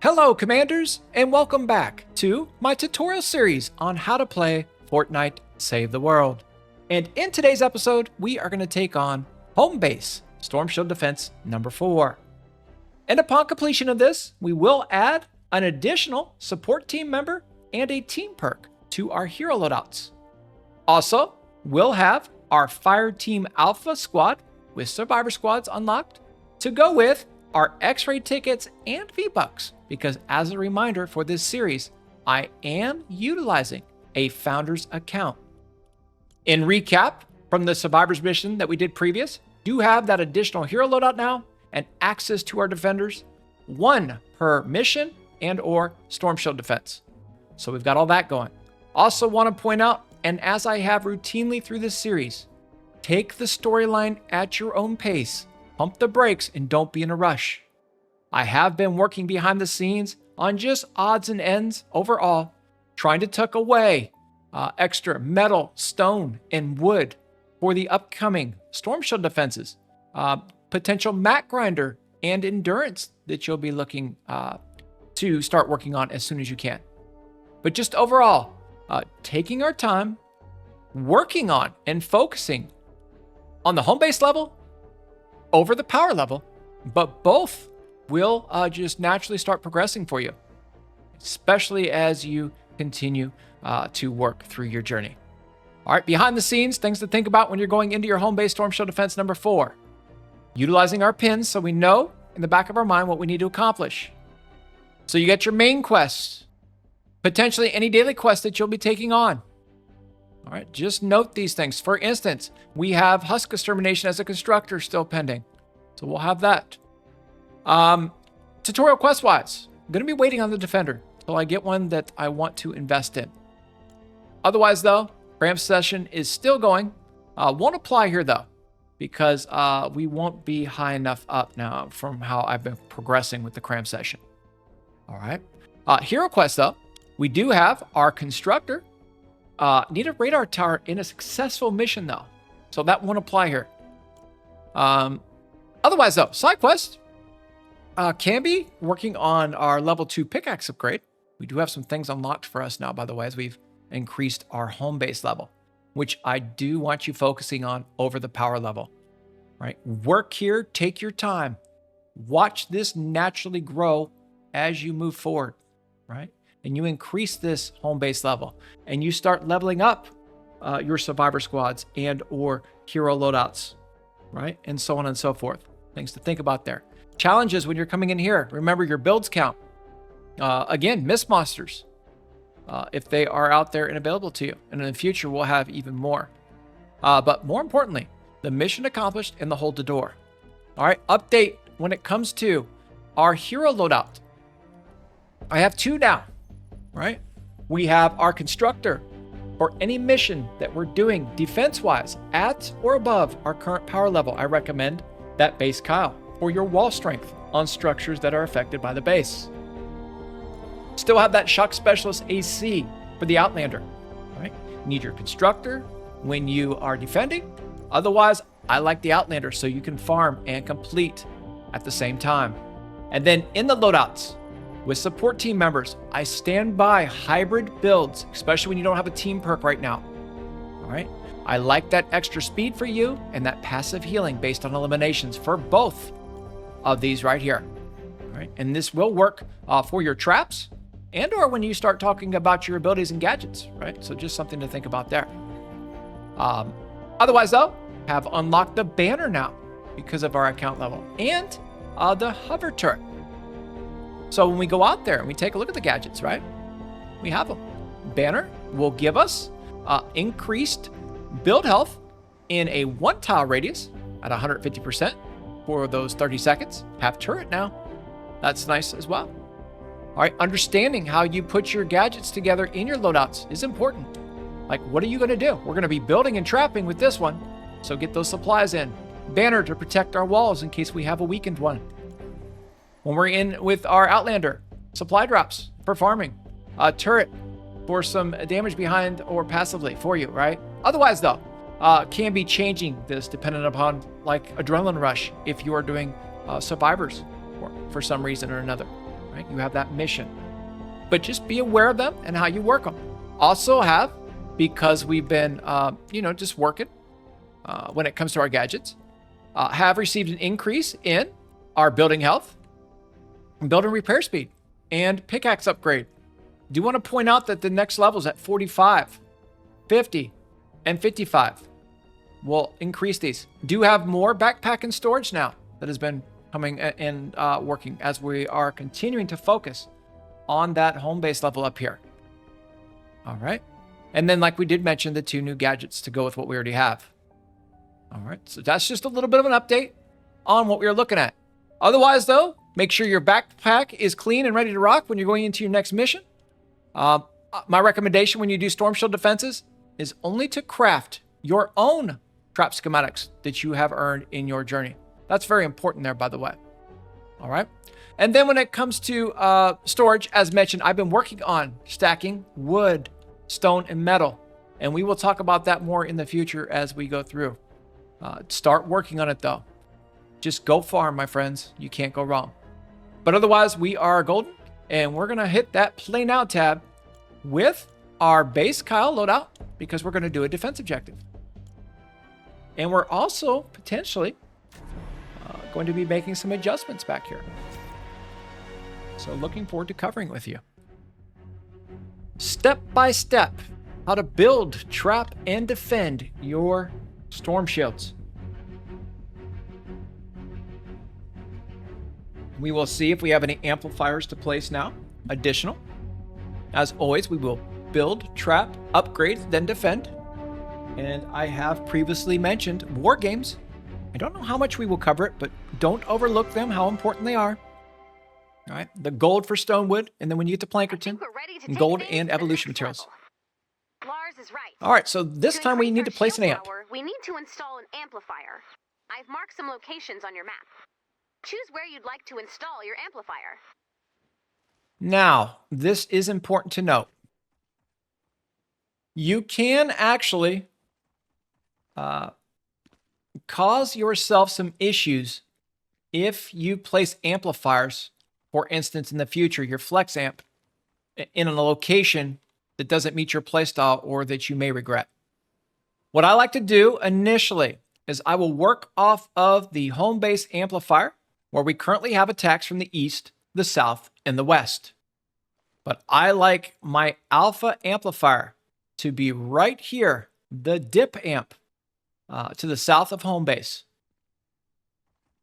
Hello Commanders, and welcome back to my tutorial series on how to play Fortnite Save the World. And in today's episode, we are going to take on Homebase Storm Shield Defense number 4. And upon completion of this, we will add an additional support team member and a team perk to our hero loadouts. Also, we'll have our Fire Team Alpha squad with Survivor squads unlocked to go with our X-ray tickets and V-Bucks, because as a reminder for this series, I am utilizing a founder's account. In recap from the Survivors mission that we did previous, do have that additional hero loadout now and access to our defenders, 1 per mission and or Storm Shield Defense. So we've got all that going. Also want to point out, and as I have routinely through this series, take the storyline at your own pace. Pump the brakes and don't be in a rush. I have been working behind the scenes on just odds and ends overall, trying to tuck away extra metal, stone, and wood for the upcoming Storm Shield defenses, potential mat grinder and endurance that you'll be looking to start working on as soon as you can. But just overall, taking our time, working on and focusing on the home base level over the power level, but both will just naturally start progressing for you, especially as you continue to work through your journey. All right, behind the scenes, things to think about when you're going into your home base Storm Shield Defense number 4. Utilizing our pins so we know in the back of our mind what we need to accomplish. So you get your main quests, potentially any daily quest that you'll be taking on. All right, just note these things. For instance, we have Husk Extermination as a constructor still pending. So we'll have that. Tutorial quest-wise, I'm going to be waiting on the defender until I get one that I want to invest in. Otherwise, though, cram session is still going. Won't apply here, though, because we won't be high enough up now from how I've been progressing with the cram session. All right. Hero quest, though, we do have our constructor. Need a radar tower in a successful mission, though. So that won't apply here. Otherwise, though, side quest can be working on our level 2 pickaxe upgrade. We do have some things unlocked for us now, by the way, as we've increased our home base level, which I do want you focusing on over the power level. Right? Work here, take your time. Watch this naturally grow as you move forward, right? And you increase this home base level and you start leveling up your survivor squads and or hero loadouts, right? And so on and so forth. Things to think about there. Challenges when you're coming in here. Remember your builds count. Again, miss monsters if they are out there and available to you. And in the future, we'll have even more. But more importantly, the mission accomplished and the hold the door. All right, update when it comes to our hero loadout. I have 2 now. Right? We have our constructor for any mission that we're doing defense-wise at or above our current power level. I recommend that base Kyle for your wall strength on structures that are affected by the base. Still have that shock specialist AC for the Outlander. Right? Need your constructor when you are defending. Otherwise, I like the Outlander so you can farm and complete at the same time. And then in the loadouts, with support team members, I stand by hybrid builds, especially when you don't have a team perk right now. All right. I like that extra speed for you and that passive healing based on eliminations for both of these right here. All right. And this will work for your traps and or when you start talking about your abilities and gadgets, right? So just something to think about there. Otherwise, though, have unlocked the banner now because of our account level and the hover turret. So when we go out there and we take a look at the gadgets, right? We have them. Banner will give us increased build health in a 1 tile radius at 150% for those 30 seconds. Have turret now. That's nice as well. All right, understanding how you put your gadgets together in your loadouts is important. Like, what are you going to do? We're going to be building and trapping with this one. So get those supplies in. Banner to protect our walls in case we have a weakened one. When we're in with our Outlander, supply drops for farming, turret for some damage behind or passively for you, right? Otherwise, though, can be changing this dependent upon like adrenaline rush if you are doing survivors for some reason or another. right? You have that mission. But just be aware of them and how you work them. Also have, because we've been, just working when it comes to our gadgets, have received an increase in our building health, build and repair speed, and pickaxe upgrade. Do want to point out that the next levels at 45, 50, and 55 will increase these. Do have more backpack and storage now that has been coming and working as we are continuing to focus on that home base level up here. All right. And then, like we did mention, the 2 new gadgets to go with what we already have. All right. So that's just a little bit of an update on what we are looking at. Otherwise, though, make sure your backpack is clean and ready to rock when you're going into your next mission. My recommendation when you do Storm Shield defenses is only to craft your own trap schematics that you have earned in your journey. That's very important there, by the way. All right. And then when it comes to storage, as mentioned, I've been working on stacking wood, stone, and metal. And we will talk about that more in the future as we go through. Start working on it, though. Just go farm, my friends. You can't go wrong. But otherwise, we are golden. And we're going to hit that Play Now tab with our base Kyle loadout because we're going to do a defense objective. And we're also potentially going to be making some adjustments back here. So looking forward to covering with you. Step by step, how to build, trap, and defend your storm shields. We will see if we have any amplifiers to place now. Additional. As always, we will build, trap, upgrade, then defend. And I have previously mentioned war games. I don't know how much we will cover it, but don't overlook them, how important they are. All right, the gold for Stonewood, and then when you get to Plankerton, gold and evolution materials. Lars is right. All right, so this time we need to place an amp. We need to install an amplifier. I've marked some locations on your map. Choose where you'd like to install your amplifier. Now, this is important to note. You can actually cause yourself some issues if you place amplifiers, for instance, in the future, your flex amp in a location that doesn't meet your playstyle or that you may regret. What I like to do initially is I will work off of the home base amplifier where we currently have attacks from the east, the south, and the west. But I like my alpha amplifier to be right here, the dip amp, to the south of home base.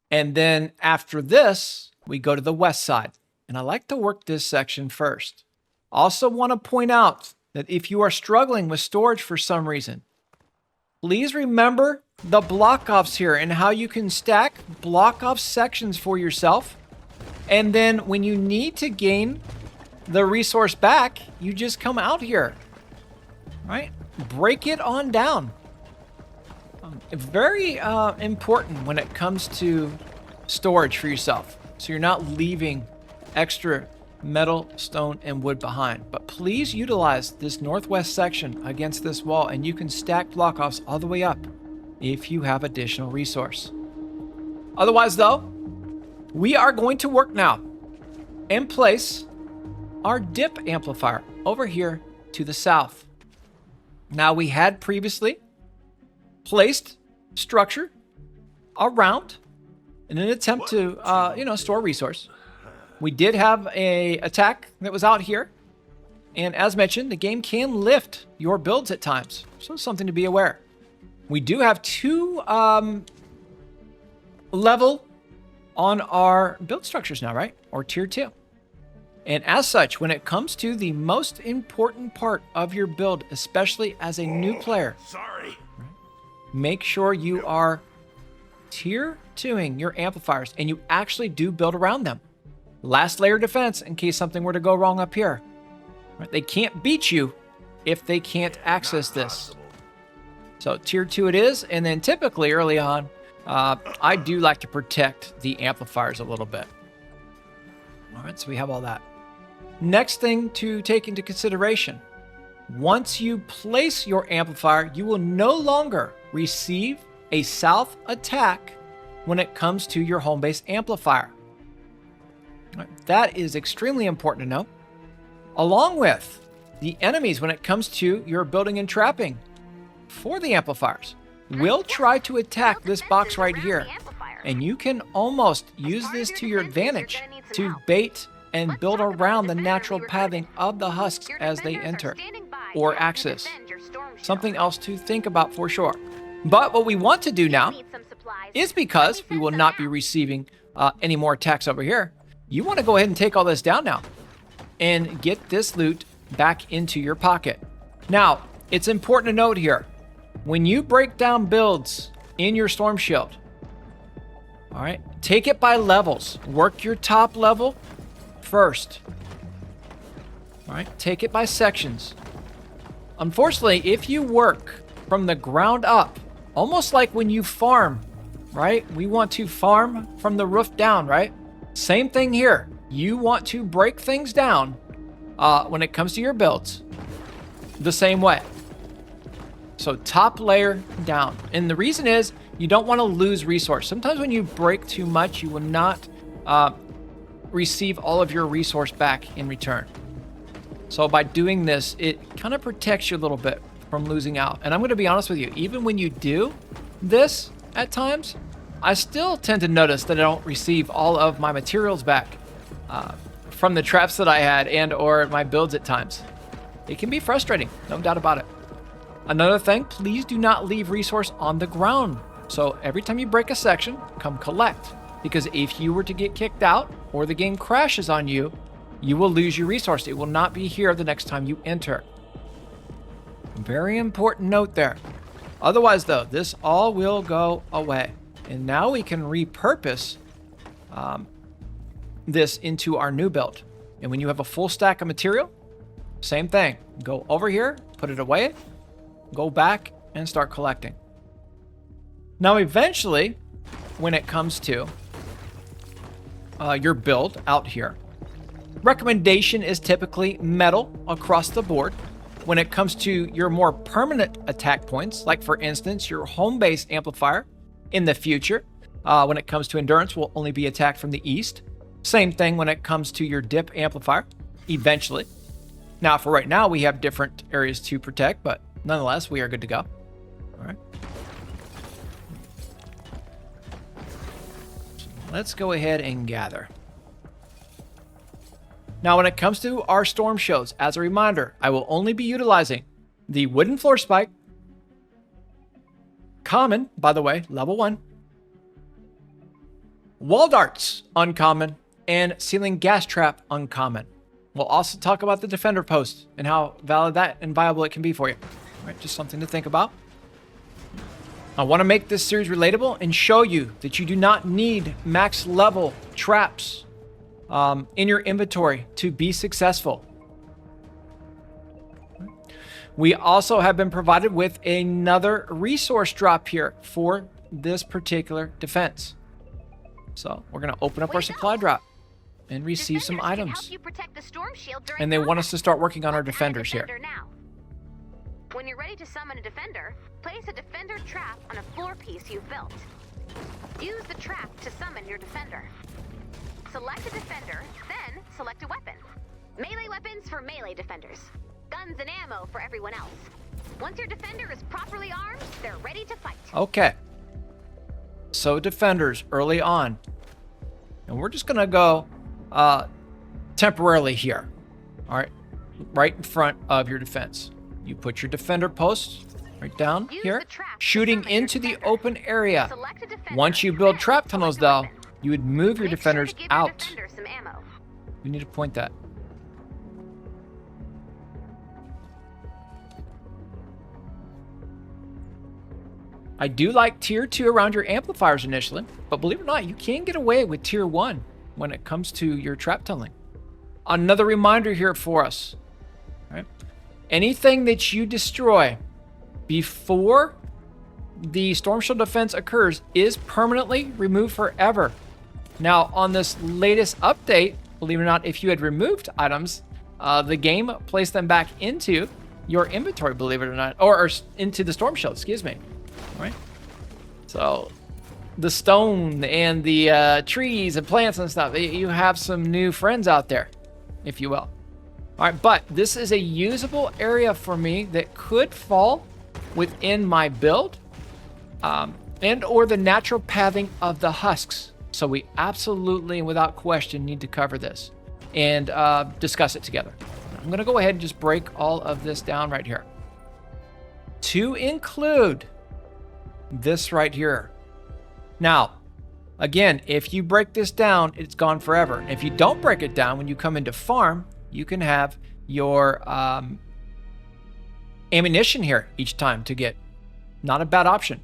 And then after this, we go to the west side. And I like to work this section first. Also want to point out that if you are struggling with storage for some reason, please remember the block offs here and how you can stack block off sections for yourself. And then when you need to gain the resource back, you just come out here, right? Break it on down. Very important when it comes to storage for yourself. So you're not leaving extra metal, stone, and wood behind. But please utilize this northwest section against this wall, and you can stack block offs all the way up if you have additional resource. Otherwise, though, we are going to work now and place our dip amplifier over here to the south. Now, we had previously placed structure around in an attempt to, store resource. We did have a attack that was out here. And as mentioned, the game can lift your builds at times. So something to be aware. We do have 2 level on our build structures now, right? Or tier 2. And as such, when it comes to the most important part of your build, especially as a new player, make sure you are tier 2ing your amplifiers and you actually do build around them. Last layer defense in case something were to go wrong up here. Right? They can't beat you if they can't access this. So tier 2 it is, and then typically early on, I do like to protect the amplifiers a little bit. All right, so we have all that. Next thing to take into consideration, once you place your amplifier, you will no longer receive a south attack when it comes to your home base amplifier. That is extremely important to know. Along with the enemies when it comes to your building and trapping for the amplifiers. We'll try to attack this box right here. And you can almost use this to your advantage to bait and build around the natural pathing of the husks as they enter or access. Something else to think about for sure. But what we want to do now is, because we will not be receiving any more attacks over here, you want to go ahead and take all this down now and get this loot back into your pocket. Now, it's important to note here, when you break down builds in your Storm Shield, all right, take it by levels. Work your top level first. All right, take it by sections. Unfortunately, if you work from the ground up, almost like when you farm, right? We want to farm from the roof down, right? Same thing here. You want to break things down when it comes to your builds the same way. So top layer down. And the reason is you don't want to lose resource. Sometimes when you break too much, you will not receive all of your resource back in return. So by doing this, it kind of protects you a little bit from losing out. And I'm going to be honest with you, even when you do this at times, I still tend to notice that I don't receive all of my materials back from the traps that I had and or my builds at times. It can be frustrating, no doubt about it. Another thing, please do not leave resource on the ground. So every time you break a section, come collect. Because if you were to get kicked out or the game crashes on you, you will lose your resource. It will not be here the next time you enter. Very important note there. Otherwise though, this all will go away. And now we can repurpose this into our new build. And when you have a full stack of material, same thing. Go over here, put it away, go back and start collecting. Now eventually, when it comes to your build out here, recommendation is typically metal across the board. When it comes to your more permanent attack points, like for instance, your home-based amplifier in the future, when it comes to endurance, will only be attacked from the east. Same thing when it comes to your dip amplifier, eventually. Now, for right now, we have different areas to protect, but nonetheless, we are good to go. All right. So let's go ahead and gather. Now, when it comes to our storm shields, as a reminder, I will only be utilizing the wooden floor spike, common, by the way, level 1, wall darts, uncommon, and ceiling gas trap, uncommon. We'll also talk about the defender post and how valid that and viable it can be for you. All right, just something to think about. I want to make this series relatable and show you that you do not need max level traps in your inventory to be successful. We also have been provided with another resource drop here for this particular defense. So we're going to open up our supply drop and receive some items. And they want us to start working on our defenders here. When you're ready to summon a defender, place a defender trap on a floor piece you've built. Use the trap to summon your defender. Select a defender, then select a weapon. Melee weapons for melee defenders. Guns and ammo for everyone else. Once your defender is properly armed, they're ready to fight. Okay. So defenders early on. And we're just going to go temporarily here. All right. Right in front of your defense. You put your defender post right down here, shooting into the open area. Once you build trap tunnels, though, you would move your defenders out. You need to point that. I do like tier 2 around your amplifiers initially, but believe it or not, you can get away with tier 1 when it comes to your trap tunneling. Another reminder here for us. Right? Anything that you destroy before the Storm Shield defense occurs is permanently removed forever. Now, on this latest update, believe it or not, if you had removed items, the game placed them back into your inventory, believe it or not, or into the Storm Shield, excuse me. All right? So, the stone and the trees and plants and stuff. You have some new friends out there, if you will. All right, but this is a usable area for me that could fall within my build and or the natural pathing of the husks. So we absolutely and without question need to cover this and discuss it together. I'm going to go ahead and just break all of this down right here. To include this right here. Now, again, if you break this down, it's gone forever. If you don't break it down, when you come into farm, you can have your ammunition here each time to get. Not a bad option.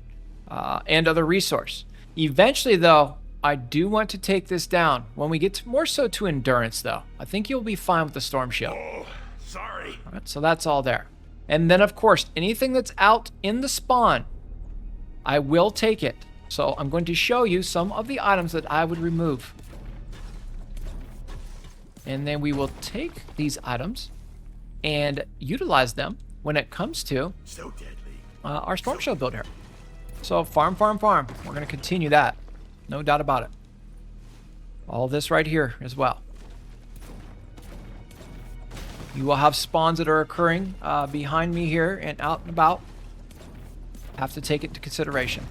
And other resource. Eventually, though, I do want to take this down. When we get to, more so to endurance, though, I think you'll be fine with the Storm Shield. Oh, sorry. All right, so that's all there. And then, of course, anything that's out in the spawn, I will take it. So I'm going to show you some of the items that I would remove. And then we will take these items and utilize them when it comes to So deadly. our Storm Shield build here. So farm, farm, farm. We're going to continue that. No doubt about it. All this right here as well. You will have spawns that are occurring behind me here and out and about. Have to take it into consideration.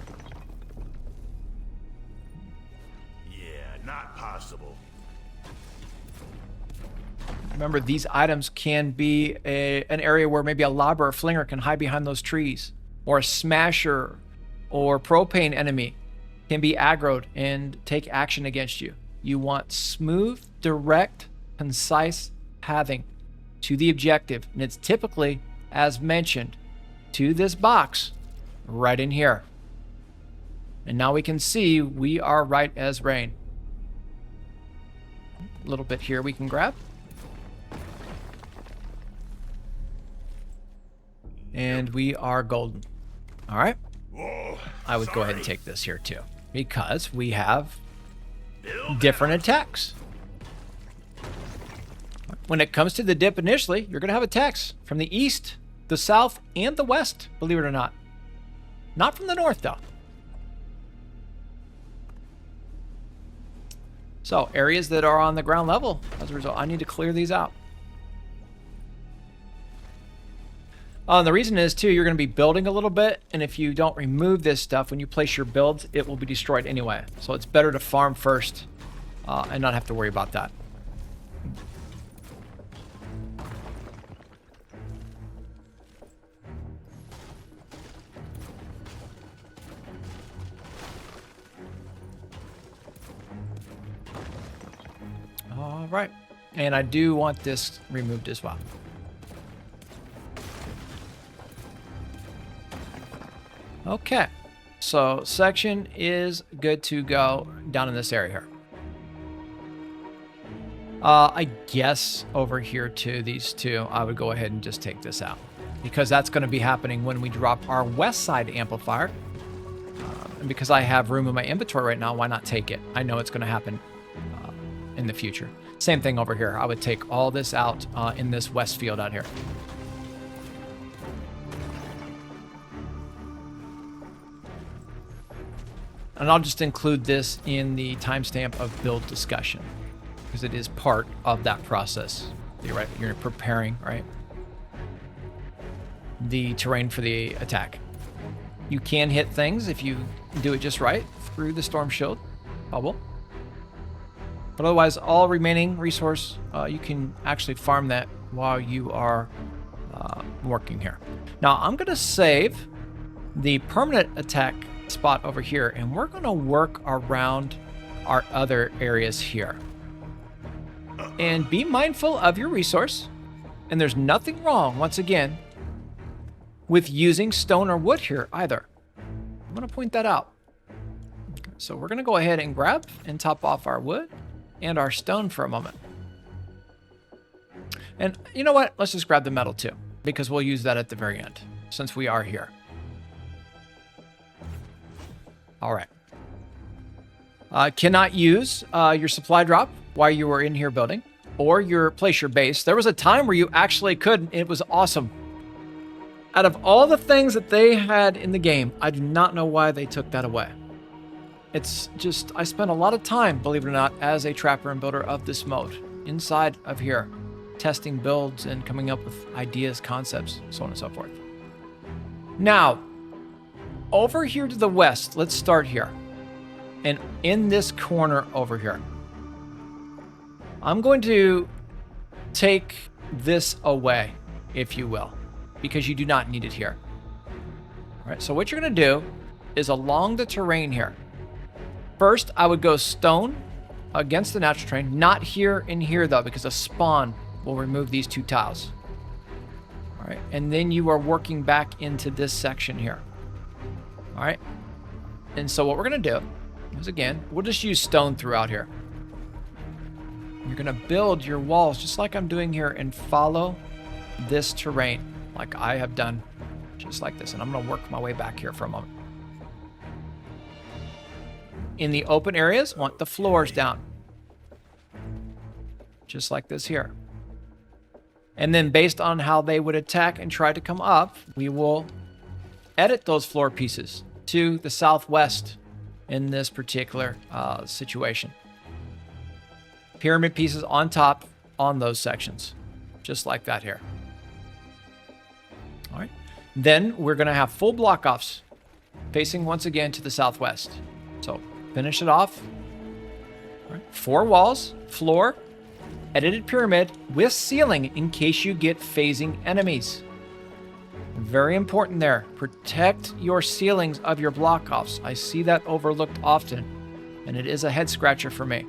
Yeah, not possible. Remember, these items can be an area where maybe a lobber or flinger can hide behind those trees, or a smasher or propane enemy can be aggroed and take action against you. You want smooth, direct, concise pathing to the objective, and it's typically, as mentioned, to this box right in here. And now we can see we are right as rain. A little bit here we can grab. And we are golden. All right. Whoa, I would go ahead and take this here too, because we have different attacks. When it comes to the dip initially, you're going to have attacks from the east, the south, and the west, believe it or not. Not from the north, though. So, areas that are on the ground level, as a result, I need to clear these out. And the reason is, too, you're going to be building a little bit, and if you don't remove this stuff, when you place your builds, it will be destroyed anyway. So it's better to farm first and not have to worry about that. All right. And I do want this removed as well. Okay, so section is good to go down in this area here. I guess over here to these two, I would go ahead and just take this out, because that's going to be happening when we drop our west side amplifier. And because I have room in my inventory right now, why not take it? I know it's going to happen in the future. Same thing over here. I would take all this out in this west field out here. And I'll just include this in the timestamp of build discussion, because it is part of that process. You're right. You're preparing, right, the terrain for the attack. You can hit things if you do it just right through the Storm Shield bubble. But otherwise, all remaining resource, you can actually farm that while you are working here. Now, I'm going to save the permanent attack spot over here, and we're going to work around our other areas here. And be mindful of your resource. And there's nothing wrong, once again, with using stone or wood here either. I'm going to point that out. So we're going to go ahead and grab and top off our wood and our stone for a moment. And you know what? Let's just grab the metal too, because we'll use that at the very end, since we are here. All right. Cannot use your supply drop while you were in here building, or place your base. There was a time where you actually could, and it was awesome. Out of all the things that they had in the game, I do not know why they took that away. It's just, I spent a lot of time, believe it or not, as a trapper and builder of this mode, inside of here, testing builds and coming up with ideas, concepts, so on and so forth. Now, over here to the west, let's start here. And in this corner over here, I'm going to take this away, if you will, because you do not need it here. All right, so what you're going to do is along the terrain here. First, I would go stone against the natural terrain, not here and here though, because a spawn will remove these two tiles. All right, and then you are working back into this section here. All right, and so what we're going to do is, again, we'll just use stone throughout here. You're going to build your walls just like I'm doing here and follow this terrain like I have done, just like this. And I'm going to work my way back here for a moment. In the open areas, want the floors down. Just like this here. And then based on how they would attack and try to come up, we will edit those floor pieces to the southwest in this particular situation. Pyramid pieces on top on those sections. Just like that here. All right. Then we're going to have full block offs facing once again to the southwest. So finish it off. All right. 4 walls, floor, edited pyramid with ceiling in case you get phasing enemies. Very important there. Protect your ceilings of your block offs. I see that overlooked often, and it is a head scratcher for me.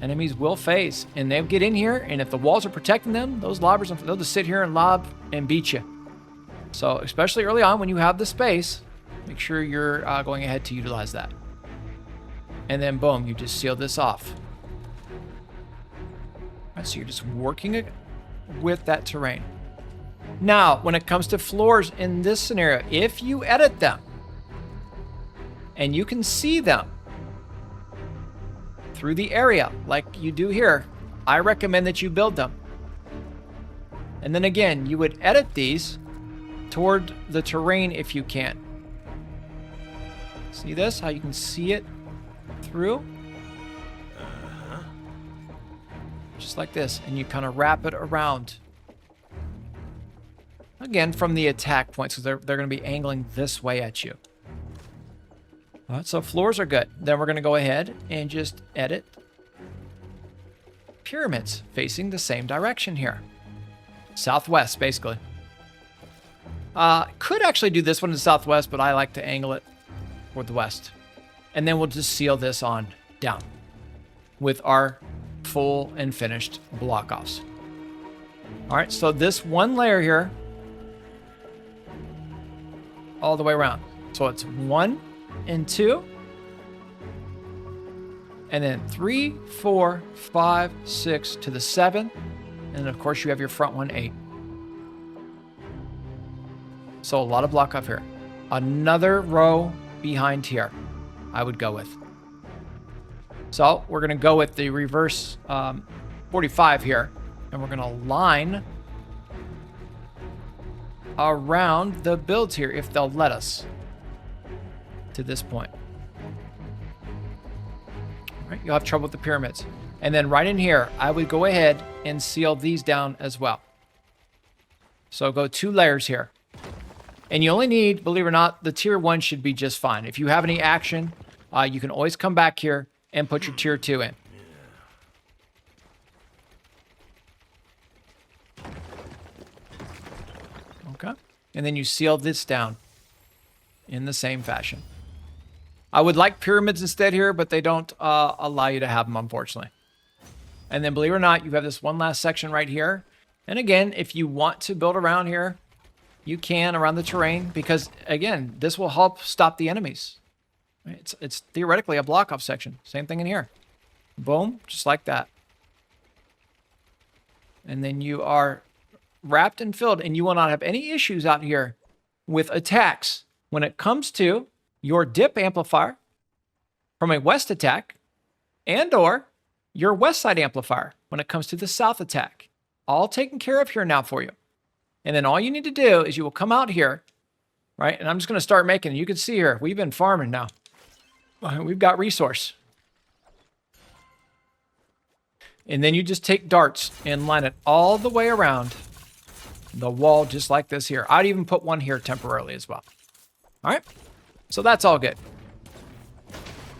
Enemies will phase, and they'll get in here, and if the walls are protecting them, those lobbers, they'll just sit here and lob and beat you. So especially early on when you have the space, make sure you're going ahead to utilize that. And then boom, you just seal this off. All right, so you're just working it with that terrain. Now, when it comes to floors in this scenario, if you edit them and you can see them through the area like you do here, I recommend that you build them. And then again, you would edit these toward the terrain if you can. See this? How you can see it through? Just like this. And you kind of wrap it around. Again, from the attack points, because they're going to be angling this way at you. All right, so floors are good. Then we're going to go ahead and just edit pyramids facing the same direction here. Southwest, basically. Could actually do this one in the southwest, but I like to angle it toward the west. And then we'll just seal this on down with our full and finished block offs. All right, so this one layer here, all the way around. So it's 1 and 2. And then 3, 4, 5, 6 to the 7. And of course you have your front one, 8. So a lot of block off here. Another row behind here, I would go with. So we're going to go with the reverse 45 here. And we're going to line around the builds here if they'll let us to this point. All right, you'll have trouble with the pyramids. And then right in here, I would go ahead and seal these down as well. So go 2 layers here. And you only need, believe it or not, the tier 1 should be just fine. If you have any action, you can always come back here and put your tier 2 in. Okay. And then you seal this down in the same fashion. I would like pyramids instead here, but they don't allow you to have them, unfortunately. And then, believe it or not, you have this one last section right here. And again, if you want to build around here, you can around the terrain, because again, this will help stop the enemies. It's theoretically a block off section. Same thing in here. Boom, just like that. And then you are wrapped and filled, and you will not have any issues out here with attacks when it comes to your dip amplifier from a west attack and or your west side amplifier when it comes to the south attack. All taken care of here now for you. And then all you need to do is you will come out here, right? And I'm just going to start making, you can see here, we've been farming now. We've got resource. And then you just take darts and line it all the way around the wall, just like this here. I'd even put one here temporarily as well. All right, so that's all good.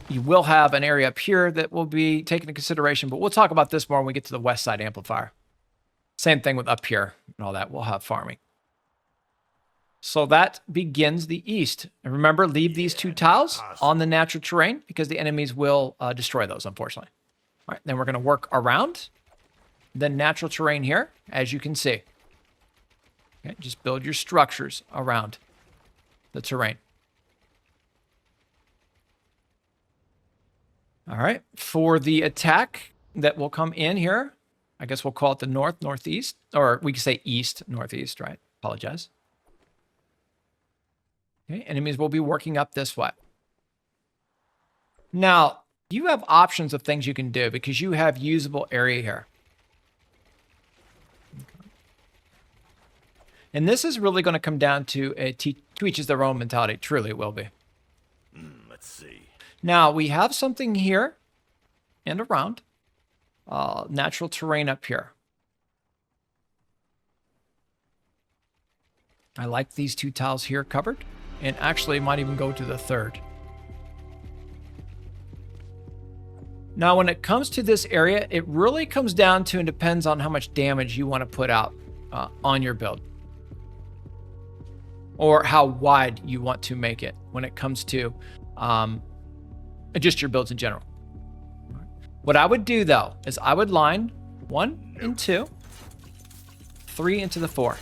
You will have an area up here that will be taken into consideration, but we'll talk about this more when we get to the west side amplifier. Same thing with up here and all that. We'll have farming. So that begins the east. And remember, leave these two tiles on the natural terrain because the enemies will destroy those, unfortunately. All right, then we're going to work around the natural terrain here, as you can see. Okay, just build your structures around the terrain. All right, for the attack that will come in here, I guess we'll call it the north, northeast, or we could say east, northeast, right? Apologize. Okay, enemies will be working up this way. Now, you have options of things you can do because you have usable area here. And this is really going to come down to a to each is their own mentality. Truly, it will be. Let's see. Now, we have something here and around. Natural terrain up here. I like these two tiles here covered. And actually, might even go to the third. Now, when it comes to this area, it really comes down to and depends on how much damage you want to put out on your build. Or how wide you want to make it when it comes to just your builds in general. What I would do, though, is I would line 1 and 2, 3 into the 4.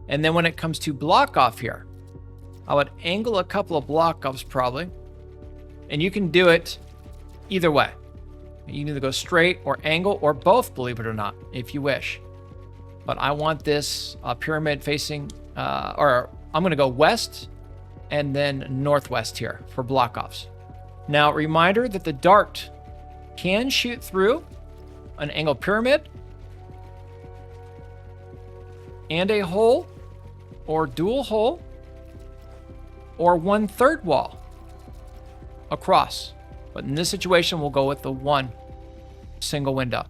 And then when it comes to block off here, I would angle a couple of block offs probably. And you can do it either way. You can either go straight or angle or both, believe it or not, if you wish. But I want this pyramid facing, or I'm going to go west and then northwest here for block offs. Now, reminder that the dart can shoot through an angled pyramid and a hole or dual hole or 1/3 wall across. But in this situation, we'll go with the one single window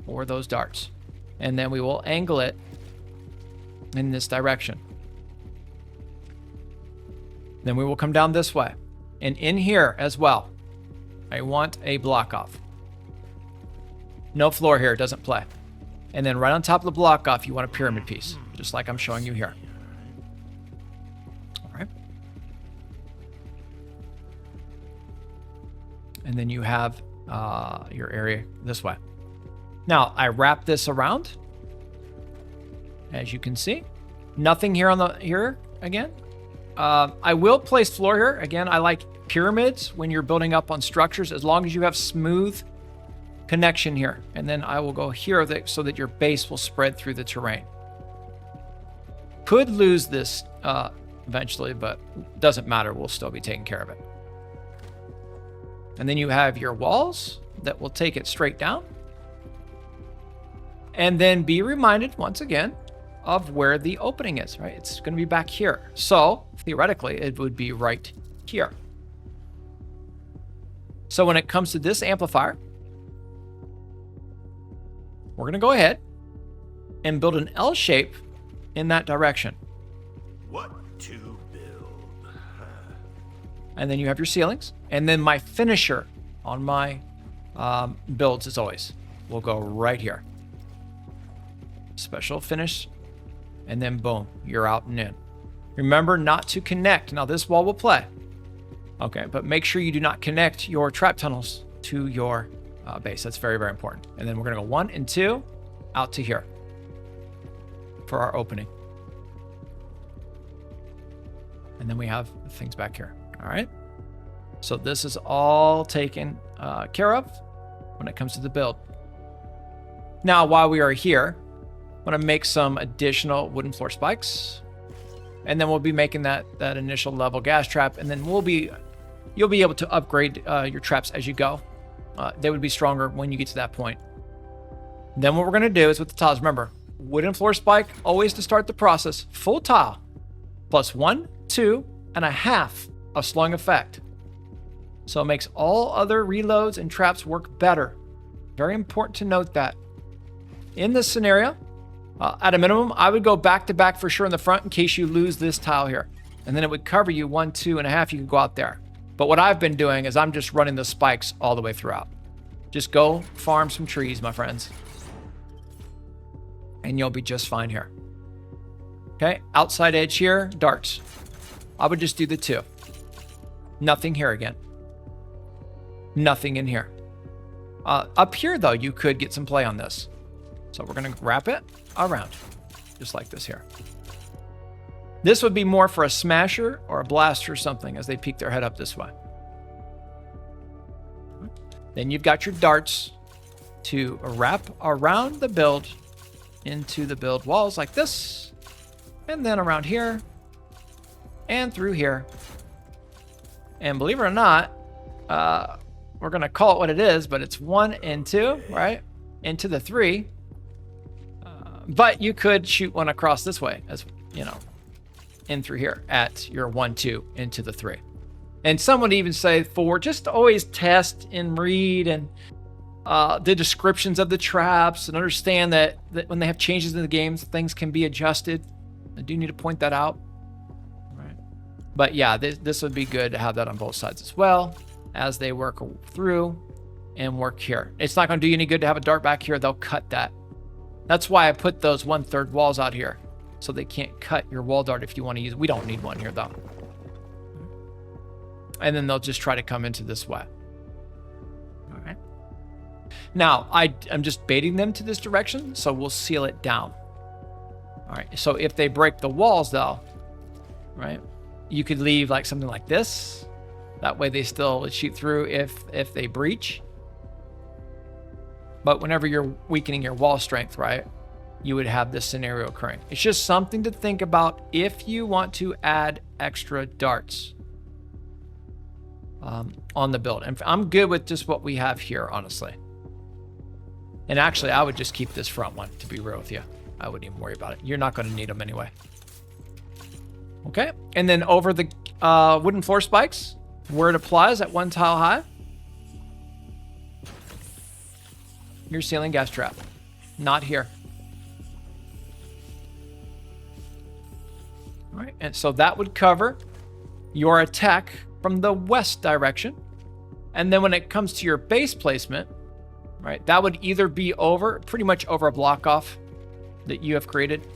or those darts. And then we will angle it in this direction. Then we will come down this way. And in here as well, I want a block off. No floor here, it doesn't play. And then right on top of the block off, you want a pyramid piece, just like I'm showing you here. All right. And then you have your area this way. Now, I wrap this around, as you can see. Nothing here on the here again. I will place floor here. Again, I like pyramids when you're building up on structures, as long as you have smooth connection here. And then I will go here so that your base will spread through the terrain. Could lose this eventually, but doesn't matter. We'll still be taking care of it. And then you have your walls that will take it straight down. And then be reminded once again of where the opening is, right? It's going to be back here. So theoretically, it would be right here. So when it comes to this amplifier, we're going to go ahead and build an L shape in that direction. What to build? And then you have your ceilings. And then my finisher on my builds, as always, will go right here. Special finish. And then boom, you're out and in. Remember not to connect. Now this wall will play. Okay, but make sure you do not connect your trap tunnels to your base. That's very, very important. And then we're going to go 1 and 2 out to here for our opening. And then we have things back here. All right. So this is all taken care of when it comes to the build. Now, while we are here, I'm going to make some additional wooden floor spikes. And then we'll be making that initial level gas trap. And then you'll be able to upgrade your traps as you go. They would be stronger when you get to that point. Then what we're going to do is with the tiles, remember, wooden floor spike, always to start the process, full tile. plus 1, 2, and a half of slowing effect. So it makes all other reloads and traps work better. Very important to note that. In this scenario, at a minimum, I would go back to back for sure in the front in case you lose this tile here. And then it would cover you 1, 2, and a half. You can go out there. But what I've been doing is I'm just running the spikes all the way throughout. Just go farm some trees, my friends. And you'll be just fine here. Okay, outside edge here, darts. I would just do the 2. Nothing here again. Nothing in here. Up here, though, you could get some play on this. So we're going to wrap it around, just like this here. This would be more for a smasher or a blaster or something as they peek their head up this way. Then you've got your darts to wrap around the build into the build walls like this. And then around here and through here. And believe it or not, we're going to call it what it is, but it's 1 and 2, right? Into the 3. But you could shoot one across this way, as you know, in through here at your 1, 2 into the 3. And some would even say 4, just always test and read and the descriptions of the traps and understand that when they have changes in the games, things can be adjusted. I do need to point that out. Right. But yeah, this would be good to have that on both sides as well as they work through and work here. It's not going to do you any good to have a dart back here. They'll cut that. That's why I put those 1/3 walls out here, so they can't cut your wall dart if you want to use it. We don't need one here, though. And then they'll just try to come into this way. All right. Now, I'm just baiting them to this direction, so we'll seal it down. All right, so if they break the walls, though, right, you could leave like something like this. That way they still would shoot through if they breach. But whenever you're weakening your wall strength, right, you would have this scenario occurring. It's just something to think about if you want to add extra darts on the build. And I'm good with just what we have here, honestly. And actually, I would just keep this front one, to be real with you. I wouldn't even worry about it. You're not going to need them anyway. Okay, and then over the wooden floor spikes, where it applies at 1 tile high, your ceiling gas trap. Not here. All right, and so that would cover your attack from the west direction. And then when it comes to your base placement, right, that would either be pretty much over a block off that you have created.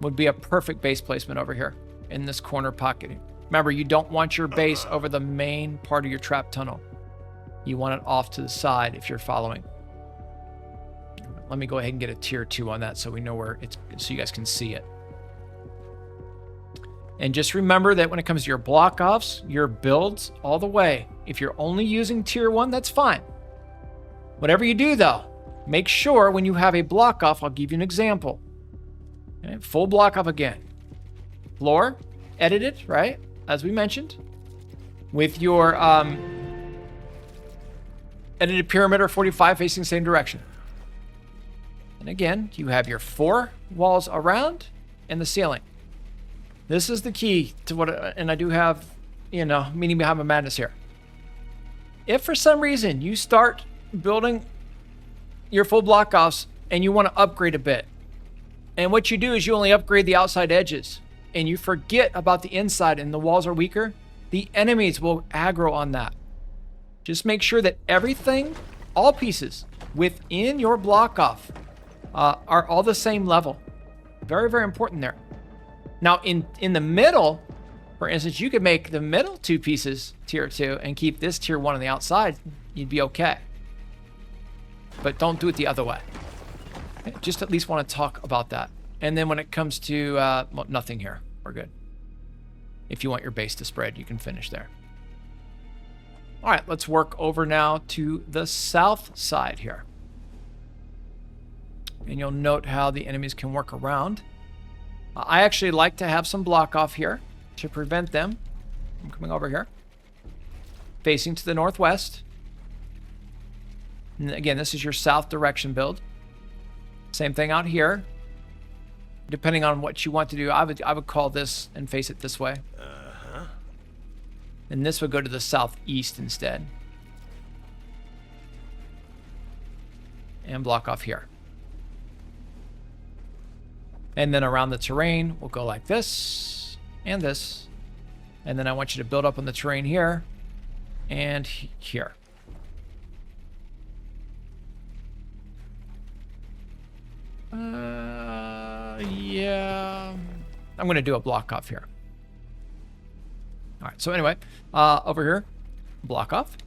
Would be a perfect base placement over here in this corner pocket. Remember, you don't want your base over the main part of your trap tunnel. You want it off to the side if you're following. Let me go ahead and get a tier 2 on that so we know where it's, so you guys can see it. And just remember that when it comes to your block offs, your builds all the way. If you're only using tier 1, that's fine. Whatever you do though, make sure when you have a block off, I'll give you an example. Okay, full block off again. Floor, edited, right? As we mentioned. With your edited pyramid or 45 facing the same direction. And again, you have your 4 walls around and the ceiling. This is the key to what, and I do have, meaning behind my madness here. If for some reason you start building your full block offs and you want to upgrade a bit, and what you do is you only upgrade the outside edges and you forget about the inside and the walls are weaker, the enemies will aggro on that. Just make sure that everything, all pieces within your block off are all the same level. Very, very important there. Now, in the middle, for instance, you could make the middle 2 pieces tier 2 and keep this tier 1 on the outside. You'd be okay. But don't do it the other way. Okay? Just at least want to talk about that. And then when it comes to, well, nothing here. We're good. If you want your base to spread, you can finish there. All right, let's work over now to the south side here. And you'll note how the enemies can work around. I actually like to have some block off here to prevent them from coming over here. Facing to the northwest. And again, this is your south direction build. Same thing out here. depending on what you want to do. I would call this and face it this way. And this would go to the southeast instead. And block off here. And then around the terrain, we'll go like this and this. And then I want you to build up on the terrain here and here. Yeah. I'm going to do a block off here. All right, so anyway, over here, block off.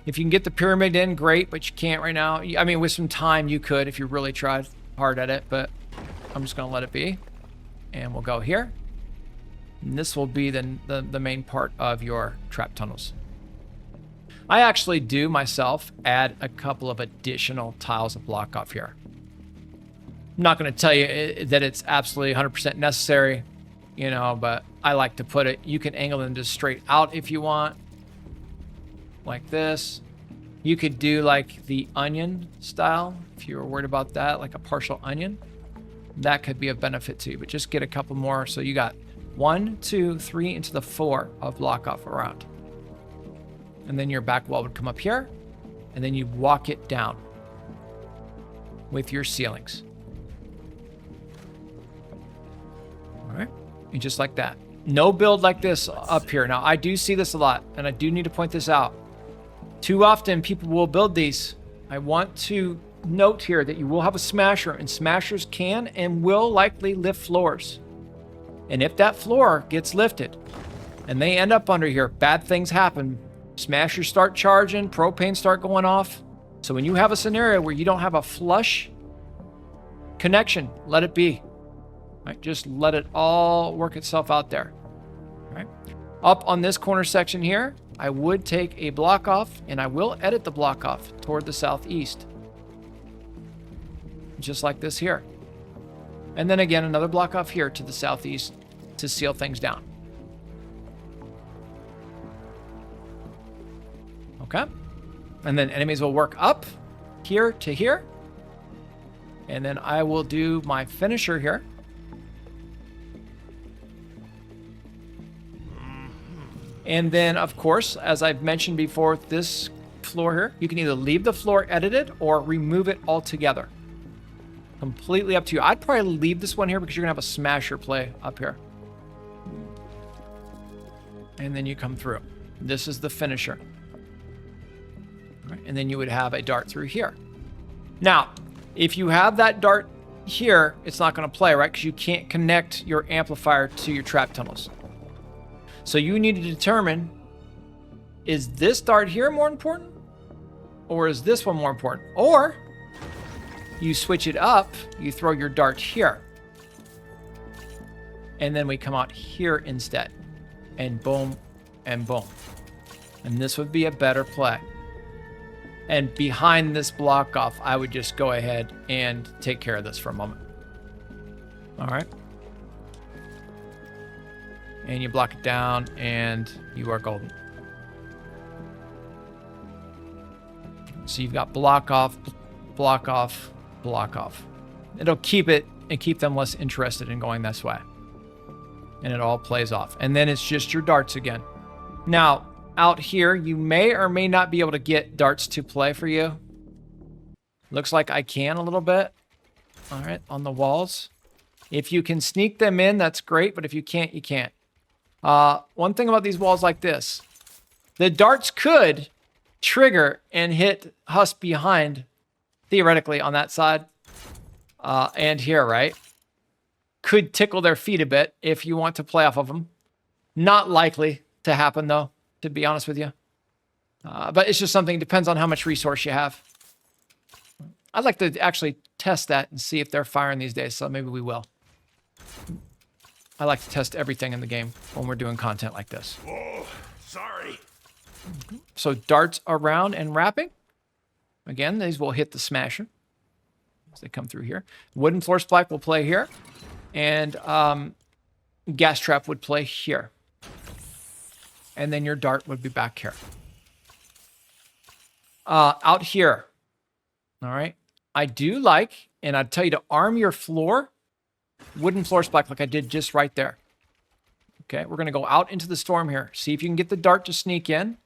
If you can get the pyramid in, great, but you can't right now. I mean, with some time, you could if you really tried hard at it, but I'm just going to let it be. And we'll go here. And this will be the main part of your trap tunnels. I actually do, myself, add a couple of additional tiles of block off here. I'm not going to tell you that it's absolutely 100% necessary, you know, but I like to put it. You can angle them just straight out if you want, like this. You could do like the onion style if you were worried about that, like a partial onion. That could be of benefit to you, but just get a couple more. So you got 1, 2, 3 into the 4 of block off around. And then your back wall would come up here, and then you walk it down with your ceilings. All right, and just like that. No build like this up here. Now, I do see this a lot, and I do need to point this out. Too often, people will build these. I want to note here that you will have a smasher, and smashers can and will likely lift floors. And if that floor gets lifted, and they end up under here, bad things happen. Smashers start charging, propane start going off. So when you have a scenario where you don't have a flush connection, let it be. Right? Just let it all work itself out there. All right? Up on this corner section here, I would take a block off, and I will edit the block off toward the southeast. Just like this here. And then again, another block off here to the southeast to seal things down. Okay. And then enemies will work up here to here. And then I will do my finisher here. And then, of course, as I've mentioned before, this floor here, you can either leave the floor edited or remove it altogether. Completely up to you. I'd probably leave this one here because you're going to have a smasher play up here. And then you come through. This is the finisher. Right, and then you would have a dart through here. Now, if you have that dart here, it's not going to play, right? Because you can't connect your amplifier to your trap tunnels. So you need to determine, is this dart here more important? Or is this one more important? Or you switch it up, you throw your dart here. And then we come out here instead. And boom, and boom. And this would be a better play. And behind this block off, I would just go ahead and take care of this for a moment. All right. And you block it down, and you are golden. So you've got block off, block off, block off. It'll keep it and keep them less interested in going this way. And it all plays off. And then it's just your darts again. Now, out here, you may or may not be able to get darts to play for you. Looks like I can a little bit. All right, on the walls. If you can sneak them in, that's great. But if you can't, you can't. One thing about these walls like this, the darts could trigger and hit Huss behind, theoretically, on that side. And here, right? Could tickle their feet a bit if you want to play off of them. Not likely to happen, though, to be honest with you. But it's just something, depends on how much resource you have. I'd like to actually test that and see if they're firing these days, so maybe we will. I like to test everything in the game when we're doing content like this. Whoa, sorry. So darts around and wrapping. Again, these will hit the smasher as they come through here. Wooden floor spike will play here. And gas trap would play here. And then your dart would be back here. Out here. All right. I do like, and I'd tell you to arm your floor, wooden floor spike like I did just right there. Okay, we're going to go out into the storm here. See if you can get the dart to sneak in.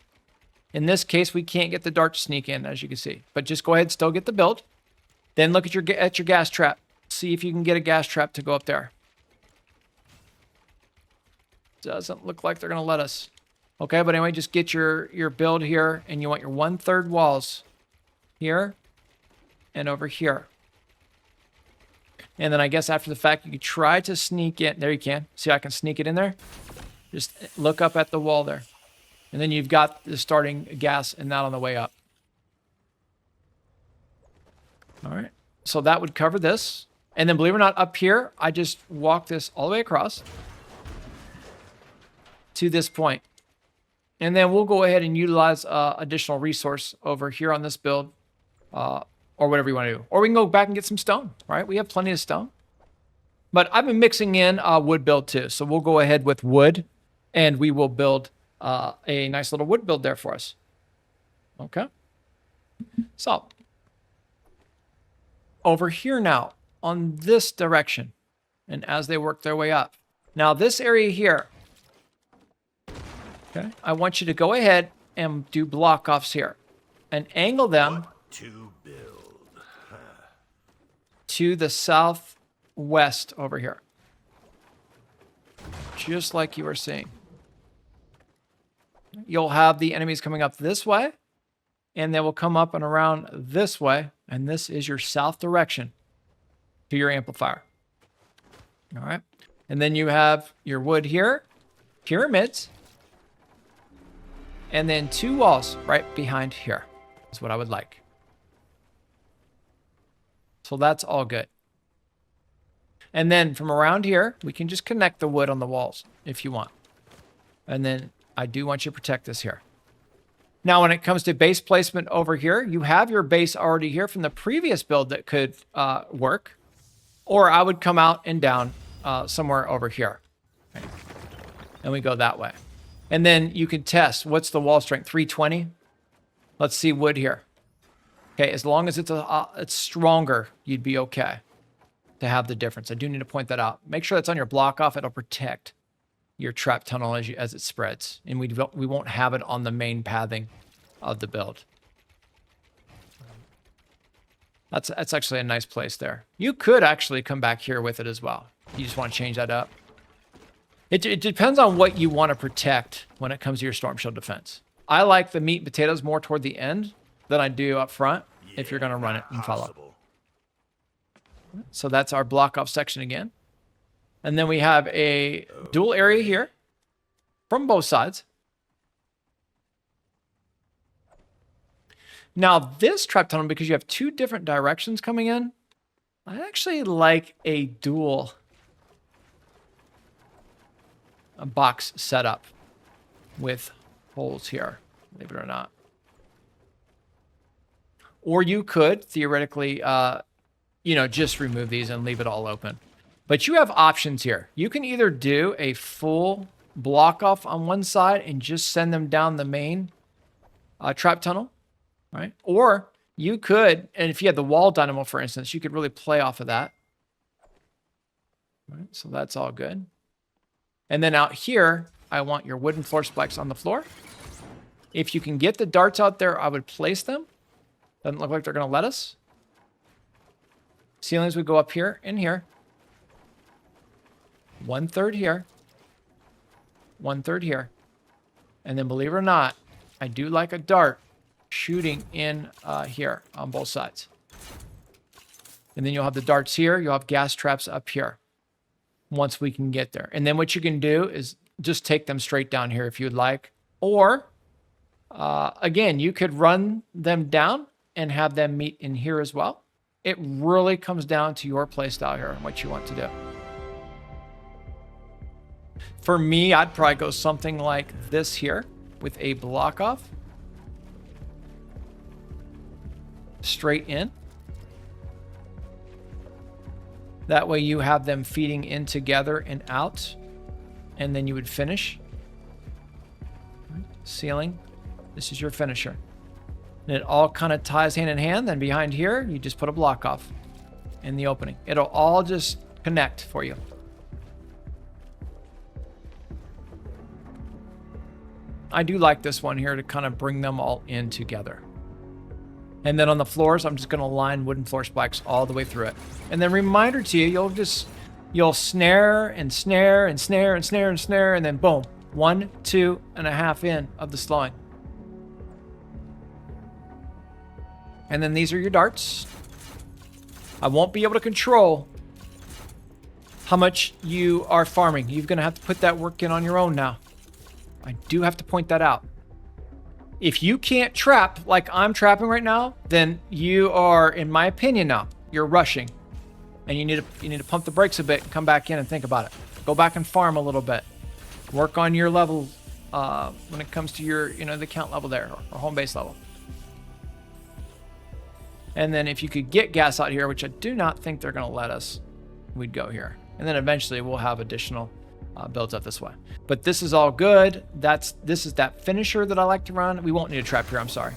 In this case, we can't get the dart to sneak in, as you can see. But just go ahead and still get the build. Then look at your gas trap. See if you can get a gas trap to go up there. Doesn't look like they're going to let us. Okay, but anyway, just get your build here. And you want your 1/3 walls here and over here. And then I guess after the fact, you could try to sneak in. There you can. See how I can sneak it in there? Just look up at the wall there. And then you've got the starting gas and that on the way up. All right. So that would cover this. And then believe it or not, up here, I just walk this all the way across to this point. And then we'll go ahead and utilize additional resource over here on this build. Or whatever you want to do. Or we can go back and get some stone, right? We have plenty of stone. But I've been mixing in wood build too. So we'll go ahead with wood and we will build a nice little wood build there for us. Okay. So over here now on this direction and as they work their way up. Now this area here, okay, I want you to go ahead and do block offs here and angle them To build. to the southwest over here. Just like you were seeing. You'll have the enemies coming up this way, and they will come up and around this way, and this is your south direction to your amplifier. All right. And then you have your wood here, pyramids, and then 2 walls right behind here is what I would like. So that's all good. And then from around here, we can just connect the wood on the walls if you want. And then I do want you to protect this here. Now, when it comes to base placement over here, you have your base already here from the previous build that could work. Or I would come out and down somewhere over here. Okay. And we go that way. And then you can test, what's the wall strength? 320? Let's see wood here. Okay, as long as it's stronger, you'd be okay to have the difference. I do need to point that out. Make sure that's on your block off. It'll protect your trap tunnel as it spreads. And we won't have it on the main pathing of the build. That's actually a nice place there. You could actually come back here with it as well. You just want to change that up. It depends on what you want to protect when it comes to your Storm Shield defense. I like the meat and potatoes more toward the end than I do up front if you're going to run it and follow. So that's our block off section again. And then we have a dual area here from both sides. Now this trap tunnel, because you have 2 different directions coming in, I actually like a dual box setup with holes here, believe it or not. Or you could theoretically, just remove these and leave it all open. But you have options here. You can either do a full block off on one side and just send them down the main trap tunnel, right? Or you could, and if you had the wall dynamo, for instance, you could really play off of that. Right, so that's all good. And then out here, I want your wooden floor spikes on the floor. If you can get the darts out there, I would place them. Doesn't look like they're going to let us. Ceilings would go up here and here. 1/3 here. 1/3 here. And then believe it or not, I do like a dart shooting in here on both sides. And then you'll have the darts here. You'll have gas traps up here once we can get there. And then what you can do is just take them straight down here if you'd like. Or, again, you could run them down and have them meet in here as well. It really comes down to your playstyle here and what you want to do. For me, I'd probably go something like this here with a block off. Straight in. That way you have them feeding in together and out. And then you would finish. Ceiling. This is your finisher. And it all kind of ties hand in hand. Then behind here, you just put a block off in the opening. It'll all just connect for you. I do like this one here to kind of bring them all in together. And then on the floors, I'm just going to line wooden floor spikes all the way through it. And then reminder to you, you'll snare and snare and snare and snare and snare, and then boom, 1, 2.5 in of the slowing. And then these are your darts. I won't be able to control how much you are farming. You're going to have to put that work in on your own now. I do have to point that out. If you can't trap like I'm trapping right now, then you are, in my opinion now, you're rushing. And you need to pump the brakes a bit and come back in and think about it. Go back and farm a little bit. Work on your level when it comes to your, the count level there, or home base level. And then if you could get gas out here, which I do not think they're going to let us, we'd go here. And then eventually we'll have additional builds up this way. But this is all good. This is that finisher that I like to run. We won't need a trap here, I'm sorry.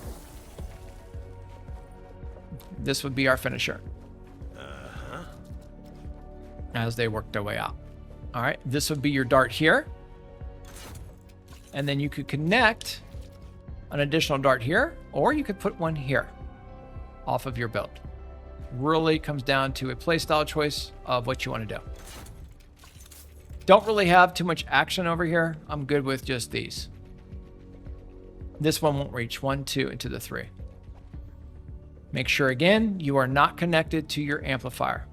This would be our finisher. As they work their way out. All right, this would be your dart here. And then you could connect an additional dart here, or you could put one here off of your build. Really comes down to a playstyle choice of what you want to do. Don't really have too much action over here. I'm good with just these. This one won't reach 1, 2 into the 3. Make sure again, you are not connected to your amplifier.